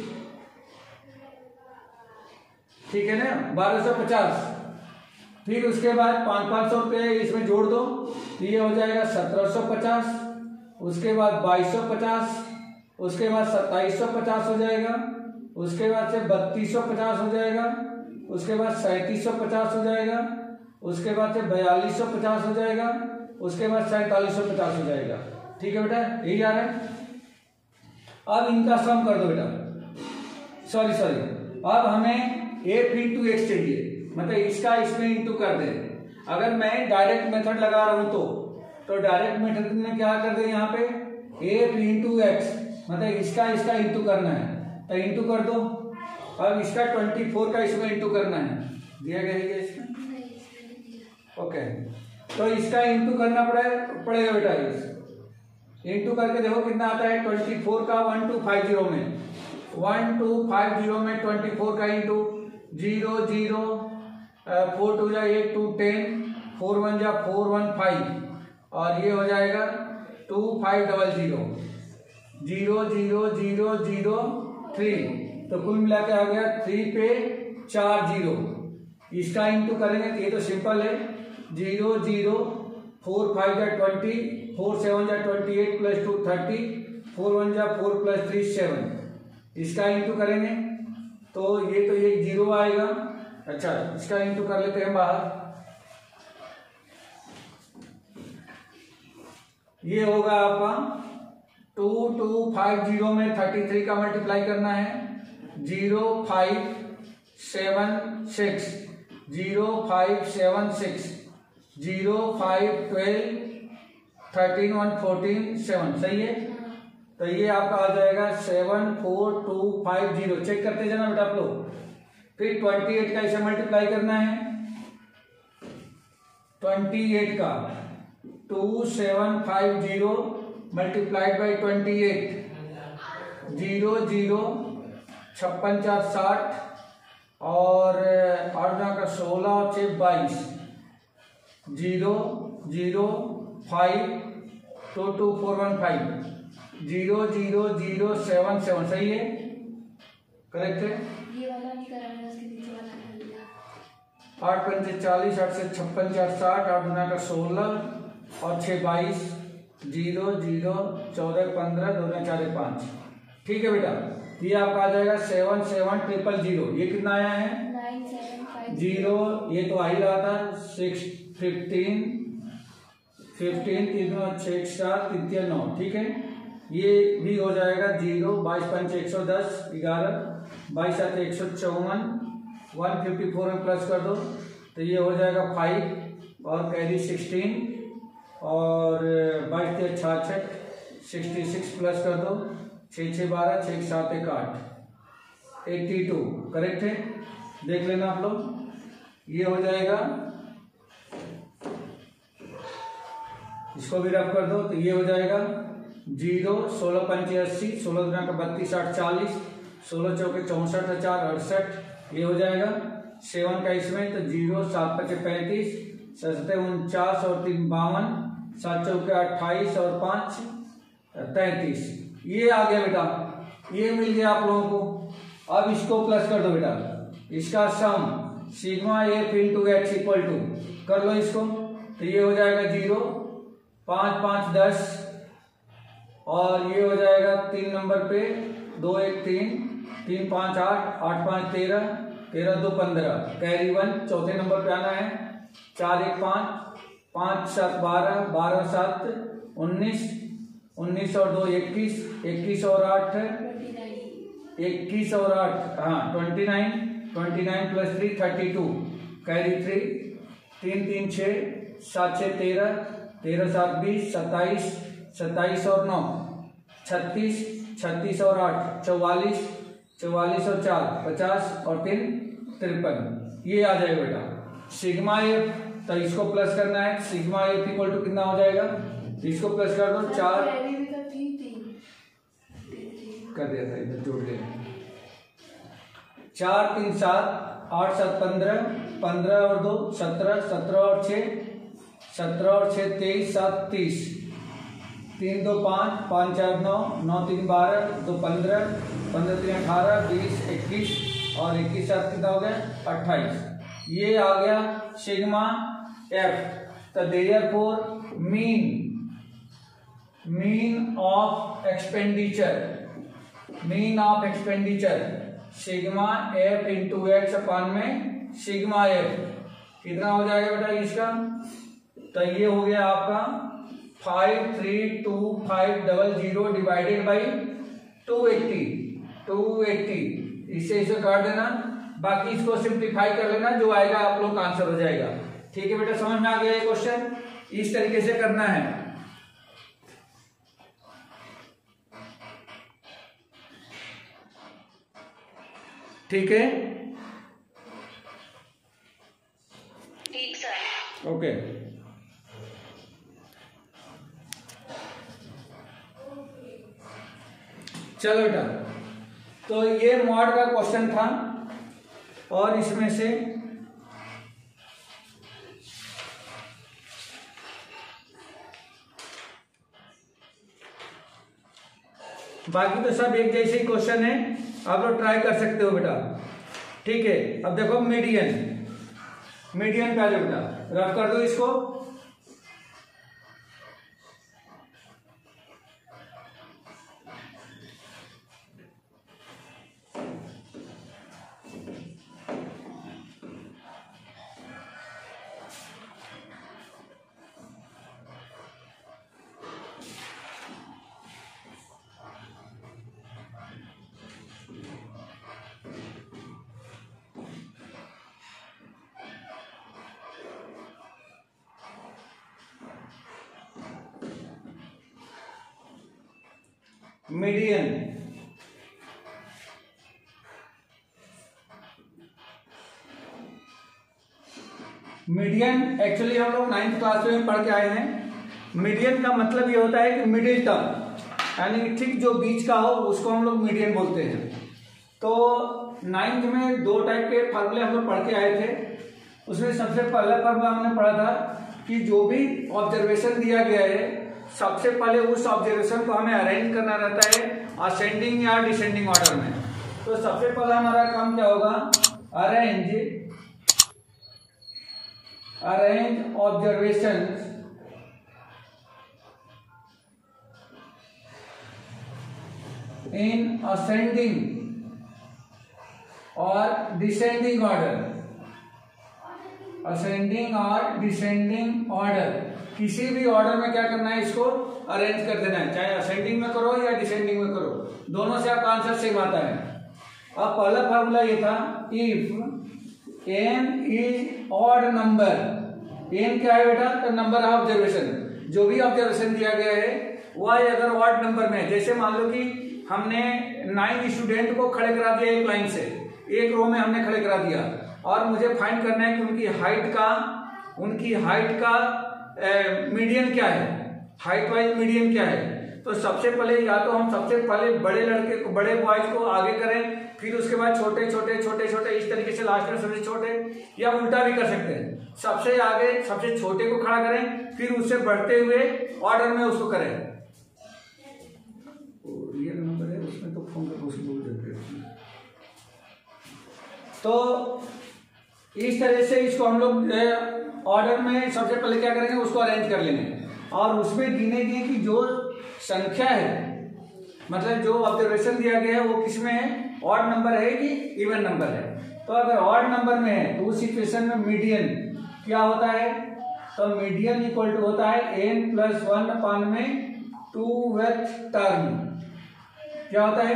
ठीक है ना, 1250। फिर उसके बाद 500 रुपये इसमें जोड़ दो, तो ये हो जाएगा 1750, उसके बाद 2250, उसके बाद 2750 हो जाएगा, उसके बाद से 3250 हो जाएगा, उसके बाद 3750 हो जाएगा, उसके बाद से 4250 हो जाएगा, उसके बाद 4750 हो जाएगा। ठीक है बेटा, यही आ रहा है। अब इनका सम कर दो बेटा, सॉरी अब हमें f इंटू एक्स चाहिए, मतलब इसका इसमें इंटू कर दे। अगर मैं डायरेक्ट मेथड लगा रहा हूं तो डायरेक्ट मेथड में क्या कर दे, यहाँ पे f इंटू एक्स, मतलब इसका इंटू करना है, तो इंटू कर दो। अब इसका 24 का इसमें इंटू करना है, दिया गया है इसमें, ओके, तो इसका इंटू करना पड़ेगा बेटा। इंटू करके देखो कितना आता है, 24 का 1250 में 1250 में 24 का इंटू 0 0 4 2 जा 8 2 10 4 1 जा 415, और ये हो जाएगा 2500 0 0 0 0 3, तो कुल मिला के आ गया 3 पे 4 0। इसका इंटू करेंगे तो ये तो सिंपल है, 0 0 4 5 जा 20 4 7 जा 28 प्लस 2 30 4 1 जा 4 प्लस 3 7। इसका इंटू करेंगे तो ये 0 आएगा। अच्छा, इसका इंटू कर लेते हैं बाहर, ये होगा आपका 2250 में 33 का मल्टीप्लाई करना है, 0576 0576 05 12 13 1 14 7, सही है। तो ये आपका आ जाएगा 74250, चेक करते जाना बेटा आप लोग। फिर 28 का इसे मल्टीप्लाई करना है, 28 का 2750 मल्टीप्लाइड बाई 28, 0 0 56 4 60 और 8 का 16 और 6 22, 0 0 5 2 2 4 1 5 0 0 0 7 7, सही है, करेक्ट है। ये वाला नहीं कराना, उसके नीचे वाला कर दिया। 8 5 40 8 से 56 4 60 8 गुना का 16 और 6 22 0 0 14 15 2 4 5, ठीक है बेटा। ये आपका आ जाएगा 7 7 0 0। ये कितना आया है 9750, ये तो आ ही रहा था 6 15 15 3 6 7 3 9, ठीक है। ये भी हो जाएगा 0 22 5 110 11 22 7 154 154 में प्लस कर दो तो ये हो जाएगा 5 और कैरी 16 और 22 66 66 प्लस कर दो 6 6 12 6 7 1 8 82, करेक्ट है, देख लेना आप लोग। ये हो जाएगा, इसको भी रफ कर दो तो ये हो जाएगा 0 16 5 80 16 दुना का 32 8 40 16 चौके 64 4 68, ये हो जाएगा 7 का इसमें तो 0 7 5 35 7 49 और 3 52 7 चौके 28 और 5 33, ये आ गया बेटा, ये मिल गया आप लोगों को। अब इसको प्लस कर दो बेटा, इसका sum sigma F into X equal to कर लो इसको, तो ये हो जाएगा 0 5 5 10 और ये हो जाएगा 3 नंबर पे 2 1 3 3 5 8 8 5 13 13 2 15 कैरी 1, चौथे नंबर पे आना है 4 1 5 5 7 12 12 7 19 19 और 2 21 21 और 8 21 और 8 हाँ 29 29 प्लस 3 32 कैरी 3 3 3 6 7 6 13 13 7 20 27 27 और 9 36 36 और 8 44 44 और 4 50 और 3 53, ये आ जाएगा बेटा। सिग्मा एफ तो इसको प्लस करना है, सिग्मा एफ इक्वल टू कितना हो जाएगा, इसको प्लस कर दो 4 कर दिया था, इधर जोड़ दिया 4 3 7 8 7 15 15 और 2 17 17 और 6 17 और 6 23 7 30 3 2 5 5 4 9 9 3 12 2 15 15 3 18 20 21 और 21 7 कितना हो गया 28। ये आ गया सिग्मा एफ। तो therefore mean of expenditure sigma F into X upon में सिग्मा एफ कितना हो जाएगा बेटा इसका, तो ये हो गया आपका 532,500 डिवाइडेड बाई 280 इससे इसे काट देना, बाकी इसको सिंप्लीफाई कर लेना, जो आएगा आप लोग का आंसर हो जाएगा। ठीक है बेटा, समझ में आ गया ये क्वेश्चन, इस तरीके से करना है। ठीक है, ठीक सर। ओके चलो बेटा, तो ये मॉड का क्वेश्चन था और इसमें से बाकी तो सब एक जैसे ही क्वेश्चन है, आप लोग ट्राई कर सकते हो बेटा। ठीक है, अब देखो मीडियन पे आ जाओ बेटा, रफ कर दो इसको। मीडियन एक्चुअली हम लोग 9th क्लास में पढ़ के आए हैं। मीडियन का मतलब ये होता है कि मिडिल टर्म, यानी ठीक जो बीच का हो उसको हम लोग मीडियन बोलते हैं। तो 9th में 2 टाइप के फार्मूले हम लोग पढ़ के आए थे। उसमें सबसे पहला फार्मूला हमने पढ़ा था कि जो भी ऑब्जर्वेशन दिया गया है, सबसे पहले उस ऑब्जर्वेशन को हमें अरेंज करना रहता है असेंडिंग या डिसेंडिंग ऑर्डर में। तो सबसे पहला हमारा काम क्या होगा, arrange observations in ascending or descending order, ascending और descending order, किसी भी ऑर्डर में क्या करना है, इसको अरेंज कर देना है, चाहे असेंडिंग में करो या डिसेंडिंग में करो, दोनों से आपका आंसर सेम आता है। अब पहला फार्मूला ये था, if n is odd number, n क्या है बेटा, तो नंबर ऑफ ऑब्जर्वेशन, जो भी ऑब्जर्वेशन दिया गया है वह अगर ऑड नंबर में, जैसे मान लो कि हमने 9 स्टूडेंट को खड़े करा दिया एक लाइन से, एक रो में हमने खड़े करा दिया, और मुझे फाइंड करना है कि उनकी हाइट का मीडियन क्या है, हाइट वाइज मीडियन क्या है। तो सबसे पहले या तो हम सबसे पहले बड़े बॉयज को आगे करें, फिर उसके बाद छोटे इस तरीके से लास्ट में सबसे छोटे, या उल्टा भी कर सकते हैं, सबसे आगे सबसे छोटे को खड़ा करें, फिर उससे बढ़ते हुए ऑर्डर में उसको करें। रियल नंबर है उसमें तो फोन कर उसको बोल देते हैं। तो इस तरह से इसको हम लोग ऑर्डर में सबसे पहले क्या करेंगे, उसको अरेंज कर लेंगे, और उसमें गिनेंगे कि जो संख्या है, मतलब जो ऑब्जर्वेशन दिया गया है वो किसमें है, ऑड नंबर है कि इवन नंबर है। तो अगर ऑड नंबर में है तो उस सिचुएशन में मीडियन क्या होता है, तो मीडियन इक्वल टू होता है n+1 अपान में 2th टर्म। क्या होता है,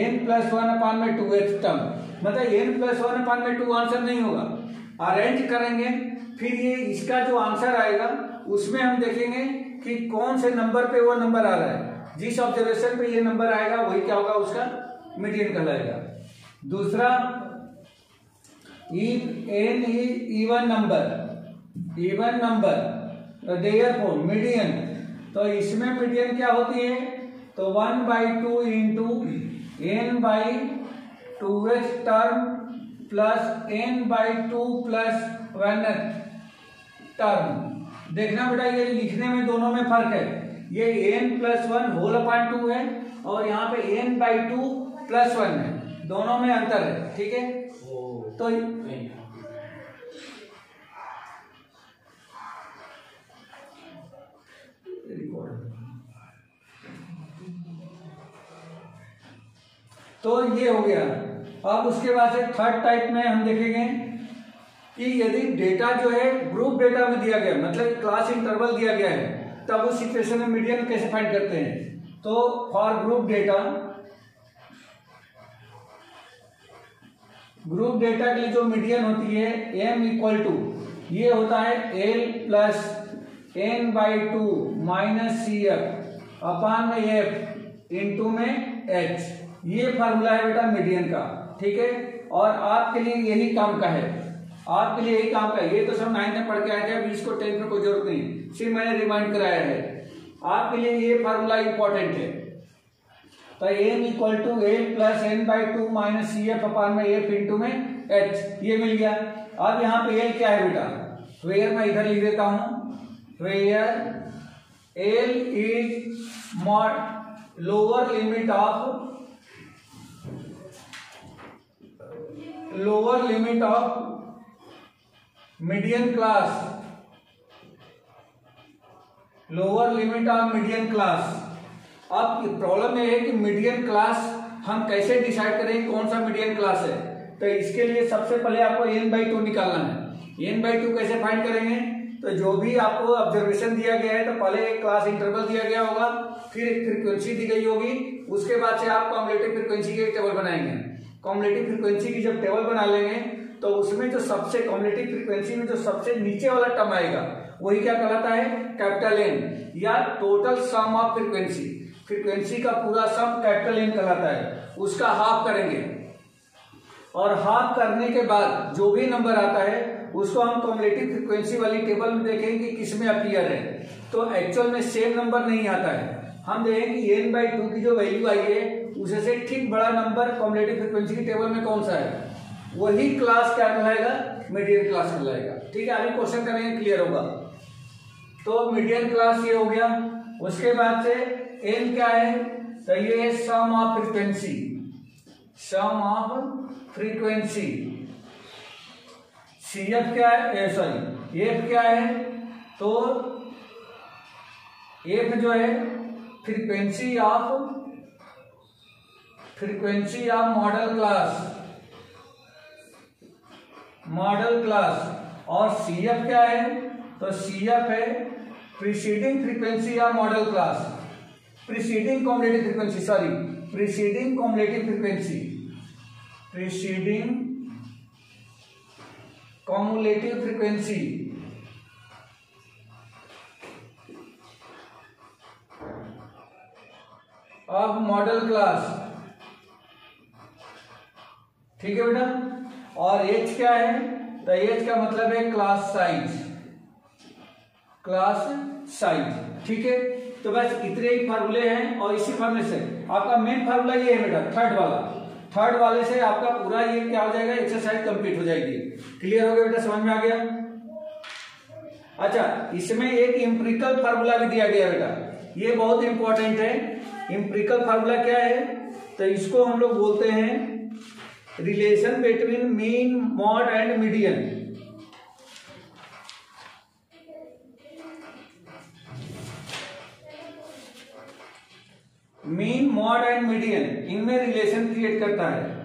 n+1 अपान में 2th टर्म, मतलब n+1 अपान में 2 आंसर नहीं होगा, अरेंज करेंगे, फिर ये इसका जो आंसर आएगा उसमें हम देखेंगे कि कौन से नंबर पे वो नंबर आ रहा है, जिस ऑब्जर्वेशन पे ये नंबर आएगा वही क्या होगा, उसका मीडियन कहलाएगा। दूसरा, if n is even number, even number, तो देयरफॉर मीडियन, तो इसमें मीडियन क्या होती है, तो 1/2 into n/2h term plus n/2 plus 1th term. देखना बेटा ये लिखने में दोनों में फर्क है, ये n+1 होल अपॉन 2 है और यहाँ पे n/2 + 1 है, दोनों में अंतर है, ठीक है। तो ये हो गया। अब उसके बाद से थर्ड टाइप में हम देखेंगे कि यदि डेटा जो है ग्रुप डेटा में दिया गया, मतलब क्लास इंटरवल दिया गया है, तब उस सिचुएशन में मीडियन कैसे फाइंड करते हैं। तो फॉर ग्रुप डेटा के लिए जो मीडियन होती है m = ये होता है l + n/2 - cf अपॉन में f इंटू में h। ये फार्मूला है बेटा मीडियन का, ठीक है। और आपके लिए यही काम का है, ये तो सब 9th में पढ़ के आए थे, अभी इसको 10th में कोई जरूरत नहीं, सिर्फ मैंने रिमाइंड कराया है। आपके लिए ये फार्मूला इंपॉर्टेंट है। तो m = l + n/2 - cf upon में f इंटू में h, ये मिल गया। अब यहाँ पे l क्या है बेटा, वेयर मैं इधर लिख देता हूं, where l is lower limit of median class, अब प्रॉब्लम ये है कि मीडियन क्लास हम कैसे डिसाइड करें कौन सा मीडियन क्लास है। तो इसके लिए सबसे पहले आपको n/2 निकालना है। n/2 कैसे फाइंड करेंगे, तो जो भी आपको ऑब्जर्वेशन दिया गया है, तो पहले एक क्लास इंटरवल दिया गया होगा, फिर एक फ्रीक्वेंसी दी गई होगी, उसके बाद से आप कॉम्युलेटिव फ्रीक्वेंसी की टेबल बनाएंगे। कॉम्युलेटिव फ्रीक्वेंसी की जब टेबल बना लेंगे तो उसमें जो सबसे कॉम्युलेटिव फ्रीक्वेंसी में जो सबसे नीचे वाला टर्म आएगा वही क्या कहलाता है, कैपिटल N, या टोटल सम ऑफ फ्रीक्वेंसी का पूरा सम कैपिटल N कहलाता है। उसका हाफ करेंगे और हाफ करने के बाद जो भी नंबर आता है उसको हम कॉम्युलेटिव फ्रीक्वेंसी वाली टेबल में देखेंगे कि किसमें अपीयर है। तो एक्चुअल में सेम नंबर नहीं आता है, हम देखेंगे कि n/2 की जो वैल्यू आई है उसे से ठीक बड़ा नंबर कॉम्युलेटिव फ्रीक्वेंसी की टेबल में कौन सा है, वही क्लास क्या कहलाएगा, मीडियन क्लास कहलाएगा, ठीक है। अभी क्वेश्चन करेंगे, क्लियर होगा। तो मीडियन क्लास ये हो गया। उसके बाद से n क्या है, तो ये सम ऑफ फ्रीक्वेंसी, CF क्या है, सॉरी F क्या है, तो F जो है फ्रीक्वेंसी ऑफ मॉडल क्लास, और CF क्या है, तो CF है preceding frequency of model class, preceding cumulative frequency of model class, ठीक है बेटा। और H क्या है, तो H का मतलब है क्लास साइज, ठीक है। तो बस इतने ही फार्मूले हैं, और इसी फार्मूले से आपका मेन फार्मूला ये है बेटा, थर्ड वाले से आपका पूरा ये क्या हो जाएगा, एक्सरसाइज कंप्लीट हो जाएगी। क्लियर हो गया बेटा, समझ में आ गया। अच्छा, इसमें एक एम्पिरिकल फार्मूला भी दिया गया बेटा, ये बहुत इंपॉर्टेंट है। एम्पिरिकल फार्मूला क्या है, तो इसको हम लोग बोलते हैं relation between mean, mod and median. Mean, mod and median, इनमें रिलेशन क्रिएट करता है।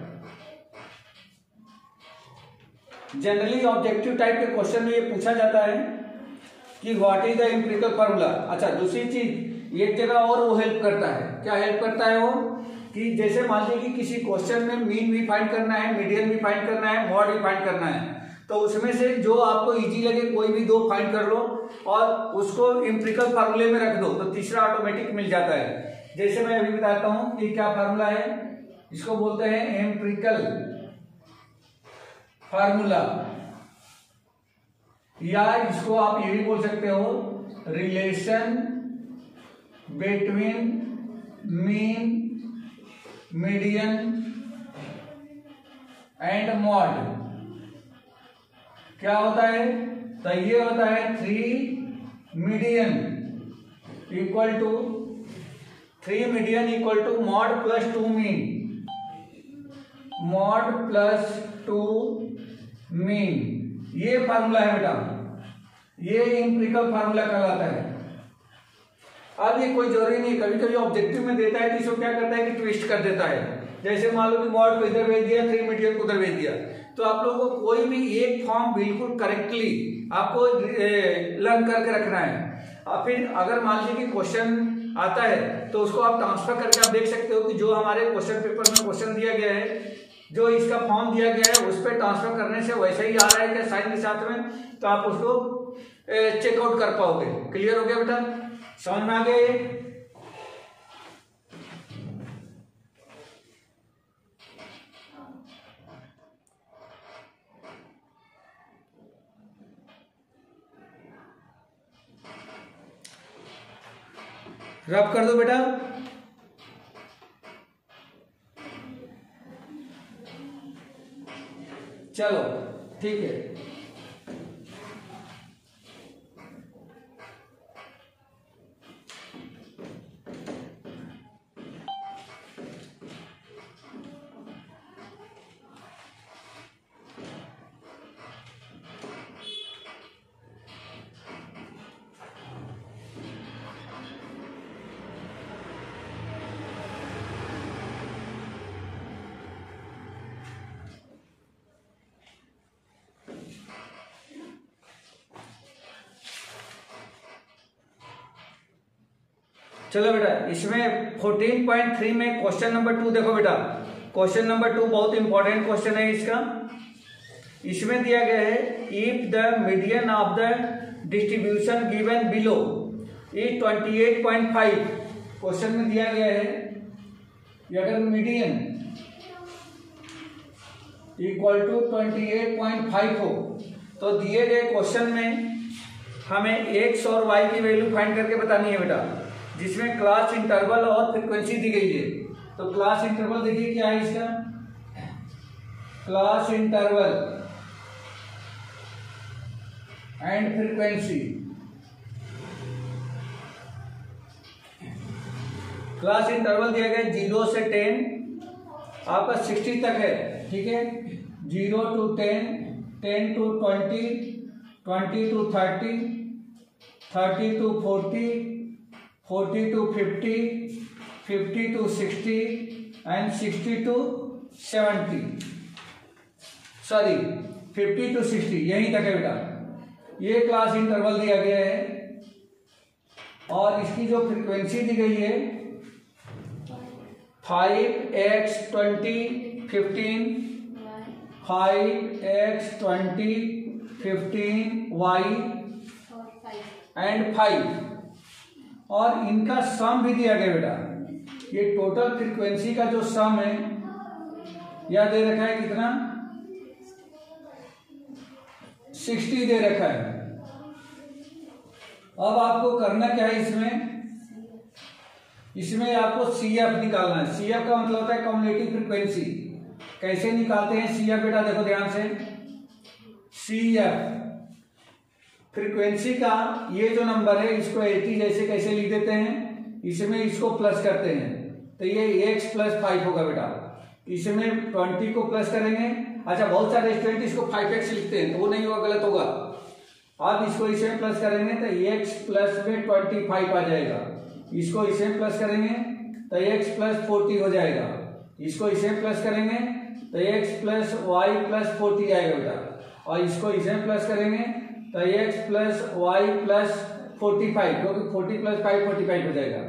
जनरली ऑब्जेक्टिव टाइप के क्वेश्चन में ये पूछा जाता है कि what is the empirical formula. अच्छा, दूसरी चीज एक जगह और वो हेल्प करता है, क्या हेल्प करता है वो, कि जैसे मान लीजिए कि किसी क्वेश्चन में मीन भी फाइंड करना है, मीडियन भी फाइंड करना है, मॉड भी फाइंड करना है, तो उसमें से जो आपको इजी लगे कोई भी दो फाइंड कर लो और उसको एम्पिरिकल फार्मूले में रख दो, तो तीसरा ऑटोमेटिक मिल जाता है। जैसे मैं अभी बताता हूं कि क्या फार्मूला है, इसको बोलते हैं एम्पिरिकल फार्मूला। या इसको आप ये भी बोल सकते हो relation between mean, median and mode. क्या होता है? तो ये होता है 3 median equal to mode plus 2 mean, mode plus 2 mean. ये फार्मूला है बेटा, ये इंपिरिकल फार्मूला कहलाता है। अब ये कोई जरूरी नहीं, कभी कभी ऑब्जेक्टिव में देता है तो इसको क्या करता है कि ट्विस्ट कर देता है। जैसे मान लो कि मॉड को इधर भेज दिया, 3 मीडियन को उधर भेज दिया, तो आप लोगों को कोई भी एक फॉर्म बिल्कुल करेक्टली आपको लर्न करके रखना है। और फिर अगर मान लीजिए कि क्वेश्चन आता है तो उसको आप ट्रांसफर करके आप देख सकते हो कि जो हमारे क्वेश्चन पेपर में क्वेश्चन दिया गया है, जो इसका फॉर्म दिया गया है, उस पर ट्रांसफर करने से वैसे ही आ रहा है क्या साइन के साथ में, तो आप उसको चेकआउट कर पाओगे। क्लियर हो गया बेटा? समझ में आ गया ये? रब कर दो बेटा। चलो ठीक है। चलो बेटा, इसमें 14.3 में क्वेश्चन नंबर 2 देखो बेटा। क्वेश्चन नंबर 2 बहुत इंपॉर्टेंट क्वेश्चन है इसका। इसमें दिया गया है if the median of the distribution given below is 28.5। Question में दिया गया है कि अगर मीडियन इक्वल टू 28.5 हो तो दिए गए क्वेश्चन में हमें एक्स और वाई की वैल्यू फाइंड करके बतानी है बेटा, जिसमें क्लास इंटरवल और फ्रीक्वेंसी दी गई है। तो क्लास इंटरवल देखिए क्या है इसका, class interval and frequency. Class interval दिया गया 0 से 10, आपका 60 तक है, ठीक है। 0 to 10, 10 to 20, 20 to 30, 30 to 40, 40 to 50, 50 to 60 and 60 to 70, sorry 50 to 60, यहीं तक है बेटा। ये क्लास इंटरवल दिया गया है और इसकी जो फ्रीक्वेंसी दी गई है 5x 20 15, 5x 20 15 y एंड 5, और इनका सम भी दिया गया बेटा। ये टोटल फ्रीक्वेंसी का जो सम है यह दे रखा है कितना, 60 दे रखा है। अब आपको करना क्या है, इसमें आपको CF निकालना है। CF का मतलब होता है कम्युलेटिव फ्रीक्वेंसी। कैसे निकालते हैं CF बेटा, देखो ध्यान से। CF फ्रीक्वेंसी का ये जो नंबर है इसको 80 जैसे कैसे लिख देते हैं, इसमें इसको प्लस करते हैं तो ये x + 5 होगा बेटा। इसमें 20 को प्लस करेंगे। अच्छा, बहुत सारे स्टूडेंट इसको 5x लिखते हैं तो वो नहीं होगा, गलत होगा। आप इसको इसमें प्लस करेंगे तो x प्लस में 25 आ जाएगा। इसको इसमें प्लस करेंगे तो x + 40 हो जाएगा। इसको इसमें प्लस करेंगे तो x + y + 40 आएगा बेटा, और इसको इसमें प्लस करेंगे तो x + y + 45, क्योंकि 40 + 5 45 हो जाएगा।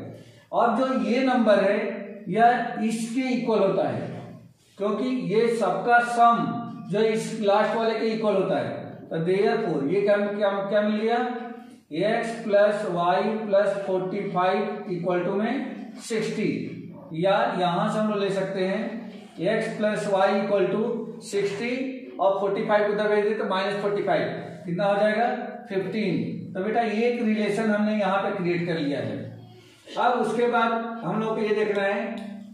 और जो ये नंबर है यह इसके इक्वल होता है, क्योंकि ये सबका सम जो इस लास्ट वाले के इक्वल होता है। तो देयरफॉर ये क्या मिल गया, x + y + 45 इक्वल टू में 60, या यहां से हम लोग ले सकते हैं x + y = 60 और 45 उधर भेज दे तो -45, कितना हो जाएगा 15। तो बेटा ये एक रिलेशन हमने यहाँ पे क्रिएट कर लिया है। अब उसके बाद हम लोग को ये देखना है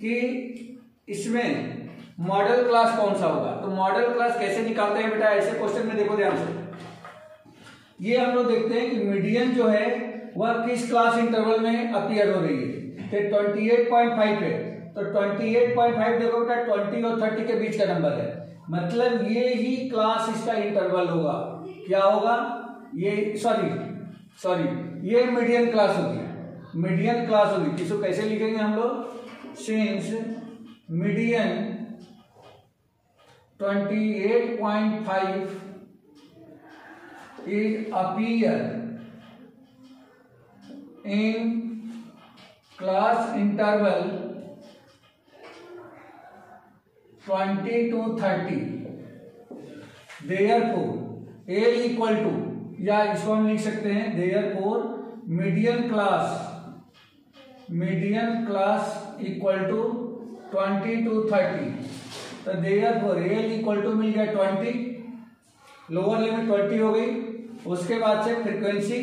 कि इसमें मॉडल क्लास कौन सा होगा। तो मॉडल क्लास कैसे निकालते हैं बेटा, ऐसे क्वेश्चन में देखो ध्यान से। ये हम लोग देखते हैं कि मीडियन जो है वह किस क्लास इंटरवल में अपीयर हो रही है। तो 28.5 है, तो 28.5 देखो बेटा 20 और 30 के बीच का नंबर है, मतलब ये ही क्लास इसका इंटरवल होगा। क्या होगा ये, सॉरी ये मीडियन क्लास होगी, मीडियन क्लास होगी। किसको कैसे लिखेंगे हम लोग, since median 28.5 is appear in class interval 20 to 30, therefore L equal to, या इसको हम लिख सकते हैं therefore median class equal to 20 to 30। तो therefore L इक्वल टू मिल गया 20, लोअर लिमिट 20 हो गई। उसके बाद से फ्रीक्वेंसी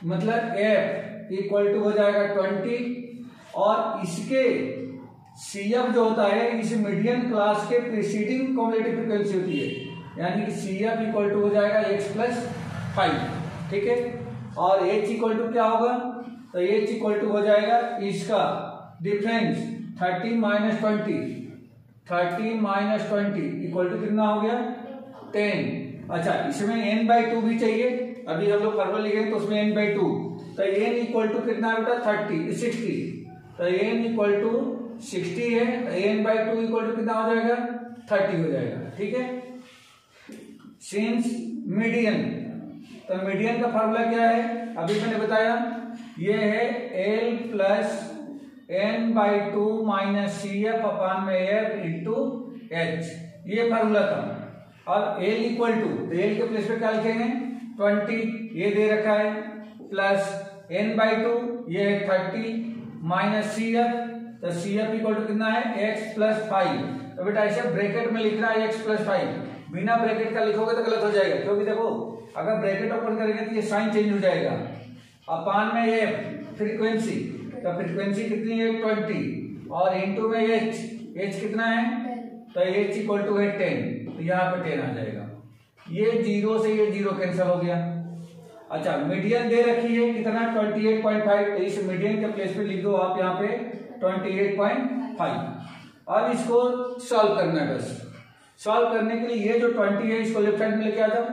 मतलब F इक्वल टू हो जाएगा 20, और इसके CF जो होता है इस मीडियन क्लास के प्रीसीडिंग कम्युलेटिव फ्रीक्वेंसी होती है, यानी कि CF इक्वल टू हो जाएगा x+5, ठीक है। और H इक्वल टू क्या होगा, तो H इक्वल टू हो जाएगा इसका डिफरेंस 30 माइनस 20 इक्वल टू कितना हो गया 10। अच्छा, इसमें n/2 भी चाहिए, अभी हम लोग फॉर्मूला लिखेंगे तो उसमें n/2, तो n इक्वल टू कितना बेटा 60, तो n इक्वल टू 60 है, n/2 इक्वल टू कितना हो जाएगा 30 हो जाएगा, ठीक है। सिंस मीडियन, तो मीडियन का फॉर्मूला क्या है अभी मैंने बताया, ये है L plus n/2 minus CF upon में F इंटू H, ये फॉर्मूला था। और L इक्वल टू, तो L के प्लेस पे क्या लिखेंगे 20, ये दे रखा है, प्लस n/2 ये है 30 माइनस CF, तो CF इक्वल टू कितना है x+5। तो बेटा ऐसे ब्रैकेट में लिखना है x+5, बिना ब्रैकेट का लिखोगे तो गलत हो जाएगा, क्योंकि देखो अगर ब्रैकेट ओपन करेंगे तो ये साइन चेंज हो जाएगा। अपान में ये फ्रीक्वेंसी, तो फ्रीक्वेंसी कितनी है 20, और इंटू में h कितना है, तो h इक्वल टू है 10, तो यहाँ पे 10 आ जाएगा। ये 0 से ये 0 कैंसिल हो गया। अच्छा, मीडियन दे रखी है कितना 28.5, तो इस मीडियन के प्लेस पे लिख दो आप यहाँ पे 28.5। अब इसको सॉल्व करना है, बस सॉल्व करने के लिए ये जो 20 है इसको लेफ्ट हैंड में लेके आ जाओ,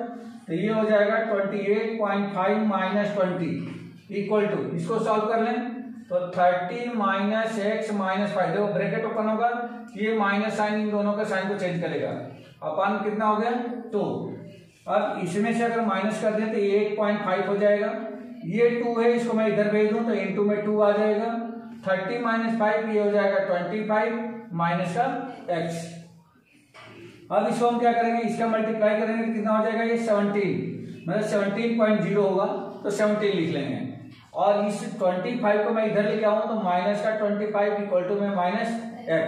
तो ये हो जाएगा 28.5 माइनस 20 इक्वल टू, इसको सॉल्व कर लें तो 30 माइनस x माइनस 5, देखो ब्रैकेट ओपन होगा, ये माइनस साइन इन दोनों का साइन को चेंज करेगा, अपान कितना हो गया 2। अब इसमें से अगर माइनस कर दें तो 8.5 हो जाएगा, ये 2 है इसको मैं इधर भेज दूं तो इनटू में 2 आ जाएगा, 30 माइनस 5 ये हो जाएगा 25 माइनस का x। अब इसको हम क्या करेंगे, इसका मल्टीप्लाई करेंगे तो कितना हो जाएगा ये 17, मतलब 17.0 होगा, तो 17 लिख लेंगे। और इस 25 को मैं इधर लेके आऊं तो माइनस का 25 इक्वल टू में माइनस x,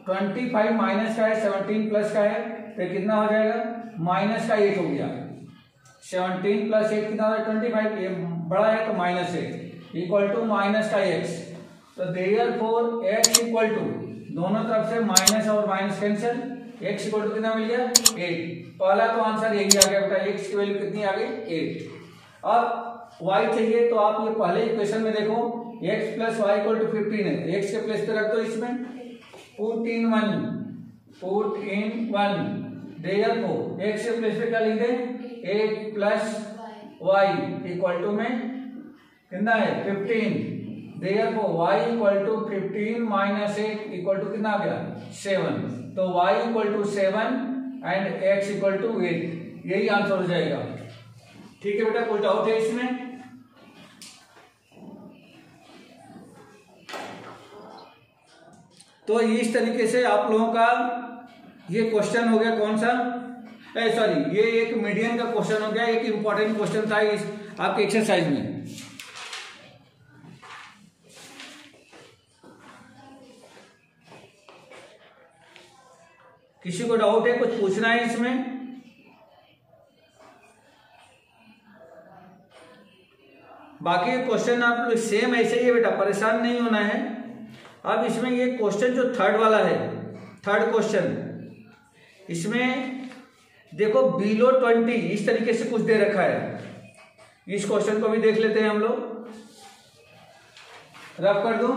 25 माइनस का है 17 प्लस का है, तो कितना हो जाएगा माइनस का 8 हो गया, 17 प्लस 8 कितना हो जाएगा 25, ये बड़ा है तो माइनस 8 इक्वल टू माइनस का x। तो देयरफॉर x इक्वल टू, दोनों तरफ से माइनस और minus cancel, x equal to कितना मिल गया 8। पहला तो आंसर यही आ गया बेटा, x की वैल्यू कितनी आ गई 8। अब y चाहिए तो आप ये पहले इक्वेशन में देखो x plus Y equal to 15 है, x के प्लेस पे रख दो, इसमें पुट इन 1 देयरफॉर x के प्लेस पे क्या लिख दें 8 प्लस y इक्वल टू में कितना है 15, therefore y equal to 15 minus 8 equal to कितना आ गया 7, तो y इक्वल टू 7 एंड x इक्वल टू 8, यही आंसर हो जाएगा। ठीक है बेटा, कोई डाउट है इसमें? तो इस तरीके से आप लोगों का ये क्वेश्चन हो गया, कौन सा सॉरी, ये एक मीडियन का क्वेश्चन हो गया, एक इंपॉर्टेंट क्वेश्चन था इस आपके एक्सरसाइज में। किसी को डाउट है, कुछ पूछना है इसमें? बाकी क्वेश्चन आप सेम ऐसे ही है बेटा, परेशान नहीं होना है। अब इसमें ये क्वेश्चन जो थर्ड वाला है, थर्ड क्वेश्चन, इसमें देखो बिलो 20 इस तरीके से कुछ दे रखा है। इस क्वेश्चन को भी देख लेते हैं हम लोग, रफ कर दूं।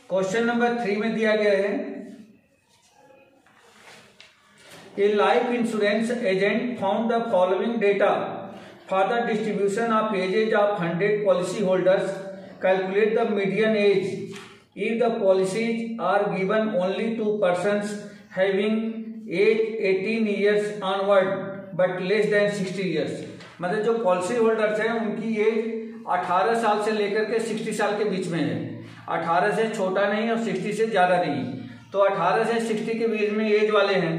क्वेश्चन नंबर 3 में दिया गया है, a life insurance agent found the following data for the distribution of ages of 100 policy holders, calculate the median age if the policies are given only to persons having age 18 years onward but less than 60 years. मतलब जो पॉलिसी होल्डर्स हैं उनकी एज 18 साल से लेकर के 60 साल के बीच में है, 18 से छोटा नहीं और 60 से ज्यादा नहीं, तो 18 से 60 के बीच में एज वाले हैं।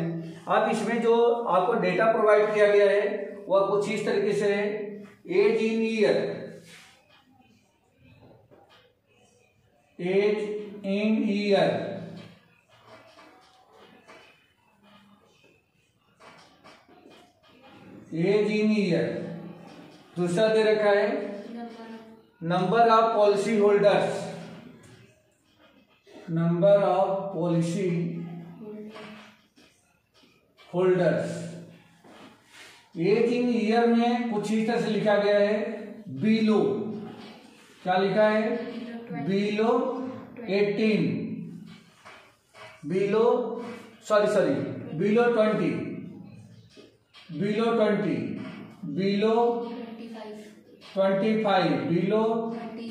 अब इसमें जो आपको डेटा प्रोवाइड किया गया है वह कुछ इस तरीके से है, age in year, age in year, age in year. दूसरा दे रखा है number of policy holders, number of policy holders. Age in year में कुछ इस तरह से लिखा गया है, बिलो, क्या लिखा है, below 18, below below 20, below 20, below 25, below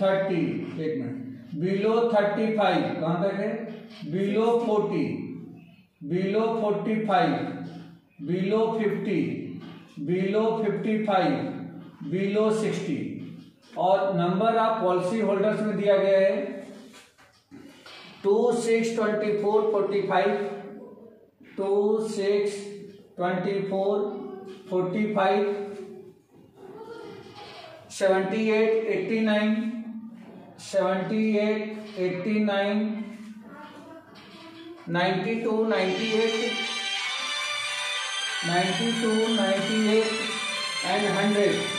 30, एक मिनट, बिलो 35 कहां तक है, below 40, below 45, below 50, below 55, below 60। और नंबर ऑफ पॉलिसी होल्डर्स में दिया गया है 2, 6, 24, 45, 2, 6, 24, 45, 78, 89, 78, 89, 92, 98, 92, 98 and 100।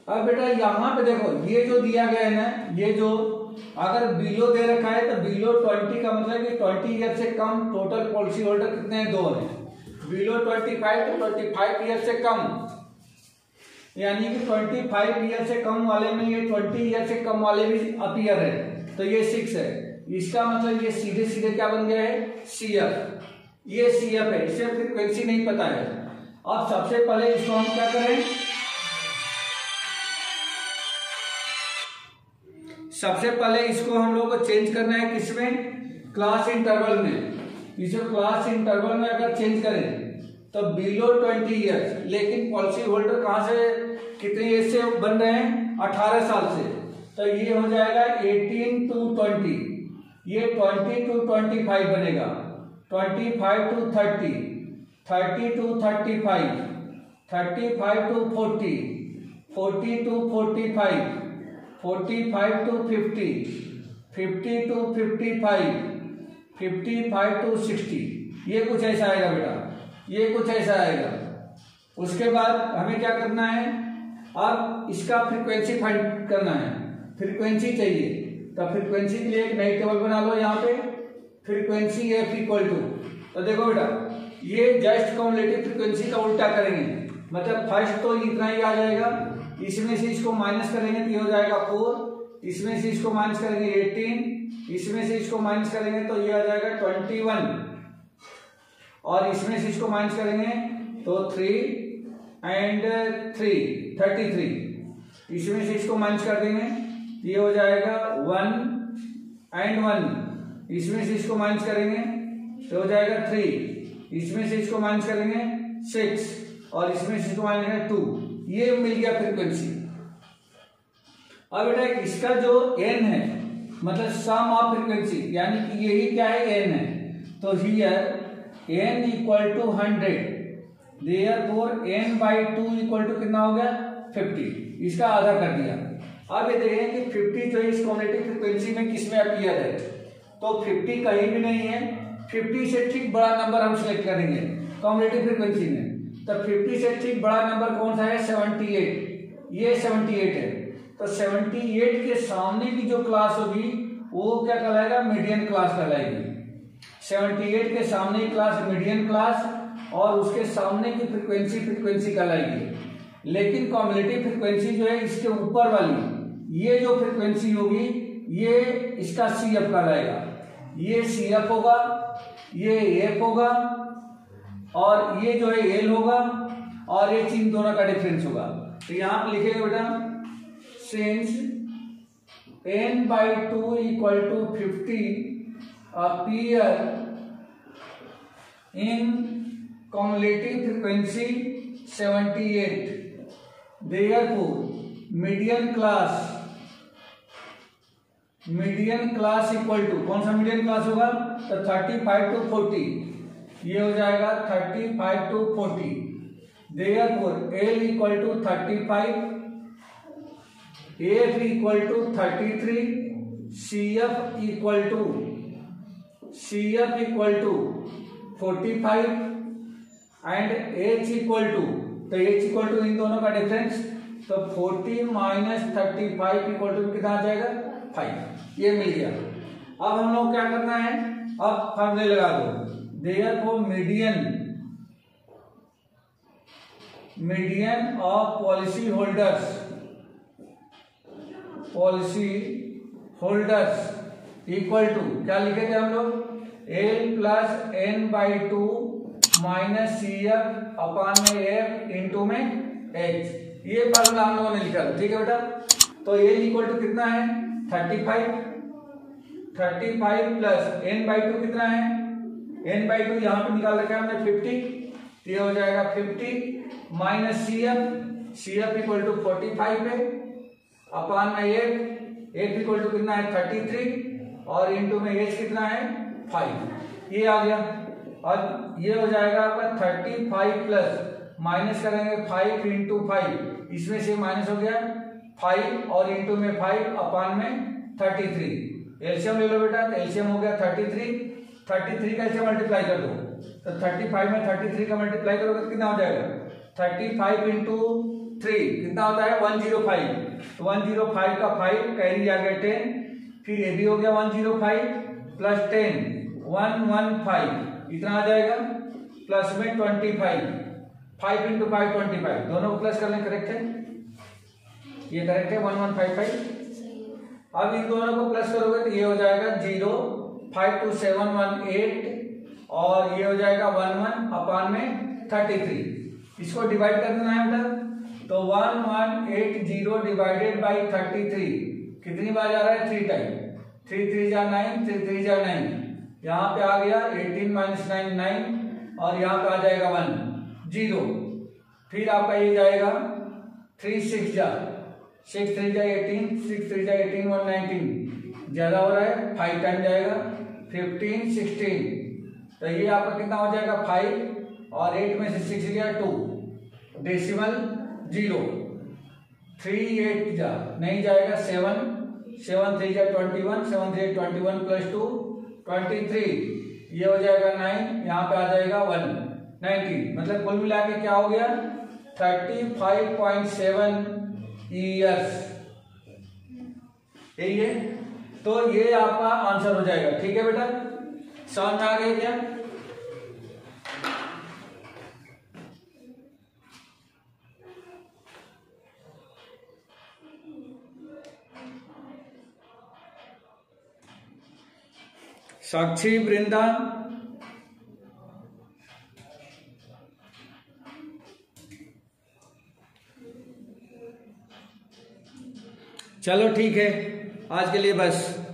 अब बेटा यहां पे देखो, ये जो दिया गया है ना, ये जो अगर बिलो दे रखा है तो बिलो 20 का मतलब कि 20 ईयर से कम टोटल पॉलिसी होल्डर कितने हैं, 2 हैं। बिलो 25 तो 25 ईयर से कम, यानी कि 25 ईयर से कम वाले में ये 20 ईयर से कम वाले भी अपीयर है, तो ये 6 है। इसका मतलब ये सीधे सीधे क्या बन गया है, CF। ये CF है, इसे फ्रीक्वेंसी नहीं पता है। अब सबसे पहले इसको हम क्या करें, सबसे पहले इसको हम लोग को चेंज करना है किसमें, क्लास इंटरवल में। इसे क्लास इंटरवल में अगर चेंज करें तो बिलो 20 ईयर्स, लेकिन पॉलिसी होल्डर कहां से कितनी एज से बन रहे हैं, 18 साल से, तो ये हो जाएगा 18 to 20, ये 20 to 25 बनेगा, 25 to 30, 30 to 35, 35 to 40, 40 to 45, 45 to 50, 50 to 55, 55 to 60। ये कुछ ऐसा आएगा बेटा, ये कुछ ऐसा आएगा। उसके बाद हमें क्या करना है, अब इसका फ्रीक्वेंसी फाइंड करना है, फ्रीक्वेंसी चाहिए, तो फ्रीक्वेंसी के लिए एक नई टेबल बना लो यहाँ पे, फ्रीक्वेंसी F इक्वल टू, तो देखो बेटा ये जस्ट कॉम्युलेटिव फ्रीक्वेंसी का उल्टा करेंगे, मतलब फर्स्ट तो इतना ही आ जाएगा, इसमें से इसको माइनस करेंगे तो ये हो जाएगा 4, इसमें से इसको माइनस करेंगे 18, इसमें से इसको माइनस करेंगे तो ये आ जाएगा 21, और इसमें से इसको माइनस करेंगे तो 3 एंड 33, इसमें से इसको माइनस कर देंगे, ये हो जाएगा 1 एंड 1, इसमें से इसको माइनस करेंगे तो हो जाएगा 3, इसमें से इसको माइनस करेंगे 6 और इसमें से इसको माइनस करेंगे 2। ये मिल गया फ्रीक्वेंसी। अब बेटा इसका जो n है मतलब सम ऑफ फ्रीक्वेंसी, यानी कि यही क्या है n है, तो here n equal to 100, therefore n by 2 equal to कितना हो गया 50, इसका आधा कर दिया। अब ये देखें कि 50 जो है इस कॉम्युलेटिव फ्रीक्वेंसी में किस में अपीयर है, तो 50 कहीं भी नहीं है, 50 से ठीक बड़ा नंबर हम सिलेक्ट करेंगे कॉम्युलेटिव फ्रीक्वेंसी में। तो 50 से ठीक बड़ा नंबर कौन सा है 78, ये 78 है। तो 78 के सामने की जो क्लास होगी वो क्या कहलाएगा मीडियन क्लास कहलाएगी। 78 के सामने की क्लास मीडियन क्लास और उसके सामने की फ्रीक्वेंसी कहलाएगी। लेकिन कॉम्युलेटिव फ्रीक्वेंसी जो है इसके ऊपर वाली ये जो फ्रीक्वेंसी होगी ये इसका CF कहलाएगा, ये CF होगा, ये F होगा और ये जो है L होगा और ये इन दोनों का डिफरेंस होगा। तो यहां पर लिखेंगे बेटा since n by 2 equal to 50 appear in cumulative frequency 78, therefore median class equal to कौन सा मीडियन क्लास होगा, तो 35 to 40, ये हो जाएगा 35 to 40, therefore L equal to 35, F equal to 33, CF equal to 45 and H equal to, तो H equal to इन दोनों का डिफरेंस, तो 40 माइनस 35 इक्वल टू कितना आ जाएगा 5, ये मिल गया। अब हम लोग क्या करना है, अब फॉर्मूले लगा दो, therefore median of policy holders equal to क्या लिखे थे हम लोग, L plus n by 2 minus CF upon में F इंटू में H, ये फॉर्मूला हम लोगों ने लिखा था, ठीक है बेटा। तो L इक्वल टू कितना है 35 प्लस n बाई 2 कितना है, n बाई 2 यहाँ पे निकाल रखा है हमने 50, ये हो जाएगा 50 माइनस CF इक्वल टू 45 है अपान में F इक्वल टू कितना है 33 और इंटू में H कितना है 5, ये आ गया। और ये हो जाएगा आपका 35 प्लस माइनस करेंगे 5 इंटू 5, इसमें से माइनस हो गया 5 और इंटू में 5 अपान में 33, एलसीएम ले लो बेटा, तो एलसीएम हो गया 33 का ऐसे मल्टीप्लाई कर दो, तो 35 में 33 का मल्टीप्लाई करोगे तो कितना हो जाएगा 35 इंटू 3 कितना होता है 105, तो 105 का 5 कैरी आ गया 10, फिर ये भी हो गया 105 प्लस 10 115, इतना आ जाएगा, प्लस में 25, 5 इंटू 5 25, दोनों को प्लस कर लें, करेक्ट है, ये करेक्ट है 1155। अब इन दोनों को प्लस करोगे तो ये हो जाएगा 0, 5 to 7 1 8 और ये हो जाएगा 11 अपान में 33, इसको डिवाइड कर देना है बेटा, तो 1180 डिवाइडेड बाई 33 कितनी बार जा रहा है 3 टाइम, 3 3 जा 9, 3 3 जा 9, यहाँ पे आ गया 18 माइनस 9 9 और यहाँ पे आ जाएगा 1 0, फिर आपका ये जाएगा 3 6 जा 6 3 जा 18, 6 3 जा 18 1 19, ज्यादा हो रहा है 5 टाइम जाएगा 15 16, तो ये आपका कितना हो जाएगा 5 और 8 में से 6 गया 2, डेसिमल 0, 3 8 जा नहीं जाएगा 7 7 3 जा 21, 7 3 21 प्लस 2 23, ये हो जाएगा 9, यहाँ पे आ जाएगा 1 19, मतलब कुल मिला के क्या हो गया 35.7 ईयर्स, यही है। तो ये आपका आंसर हो जाएगा, ठीक है बेटा, समझ में आ गया क्या। साक्षी वृंदा, चलो ठीक है, आज के लिए बस।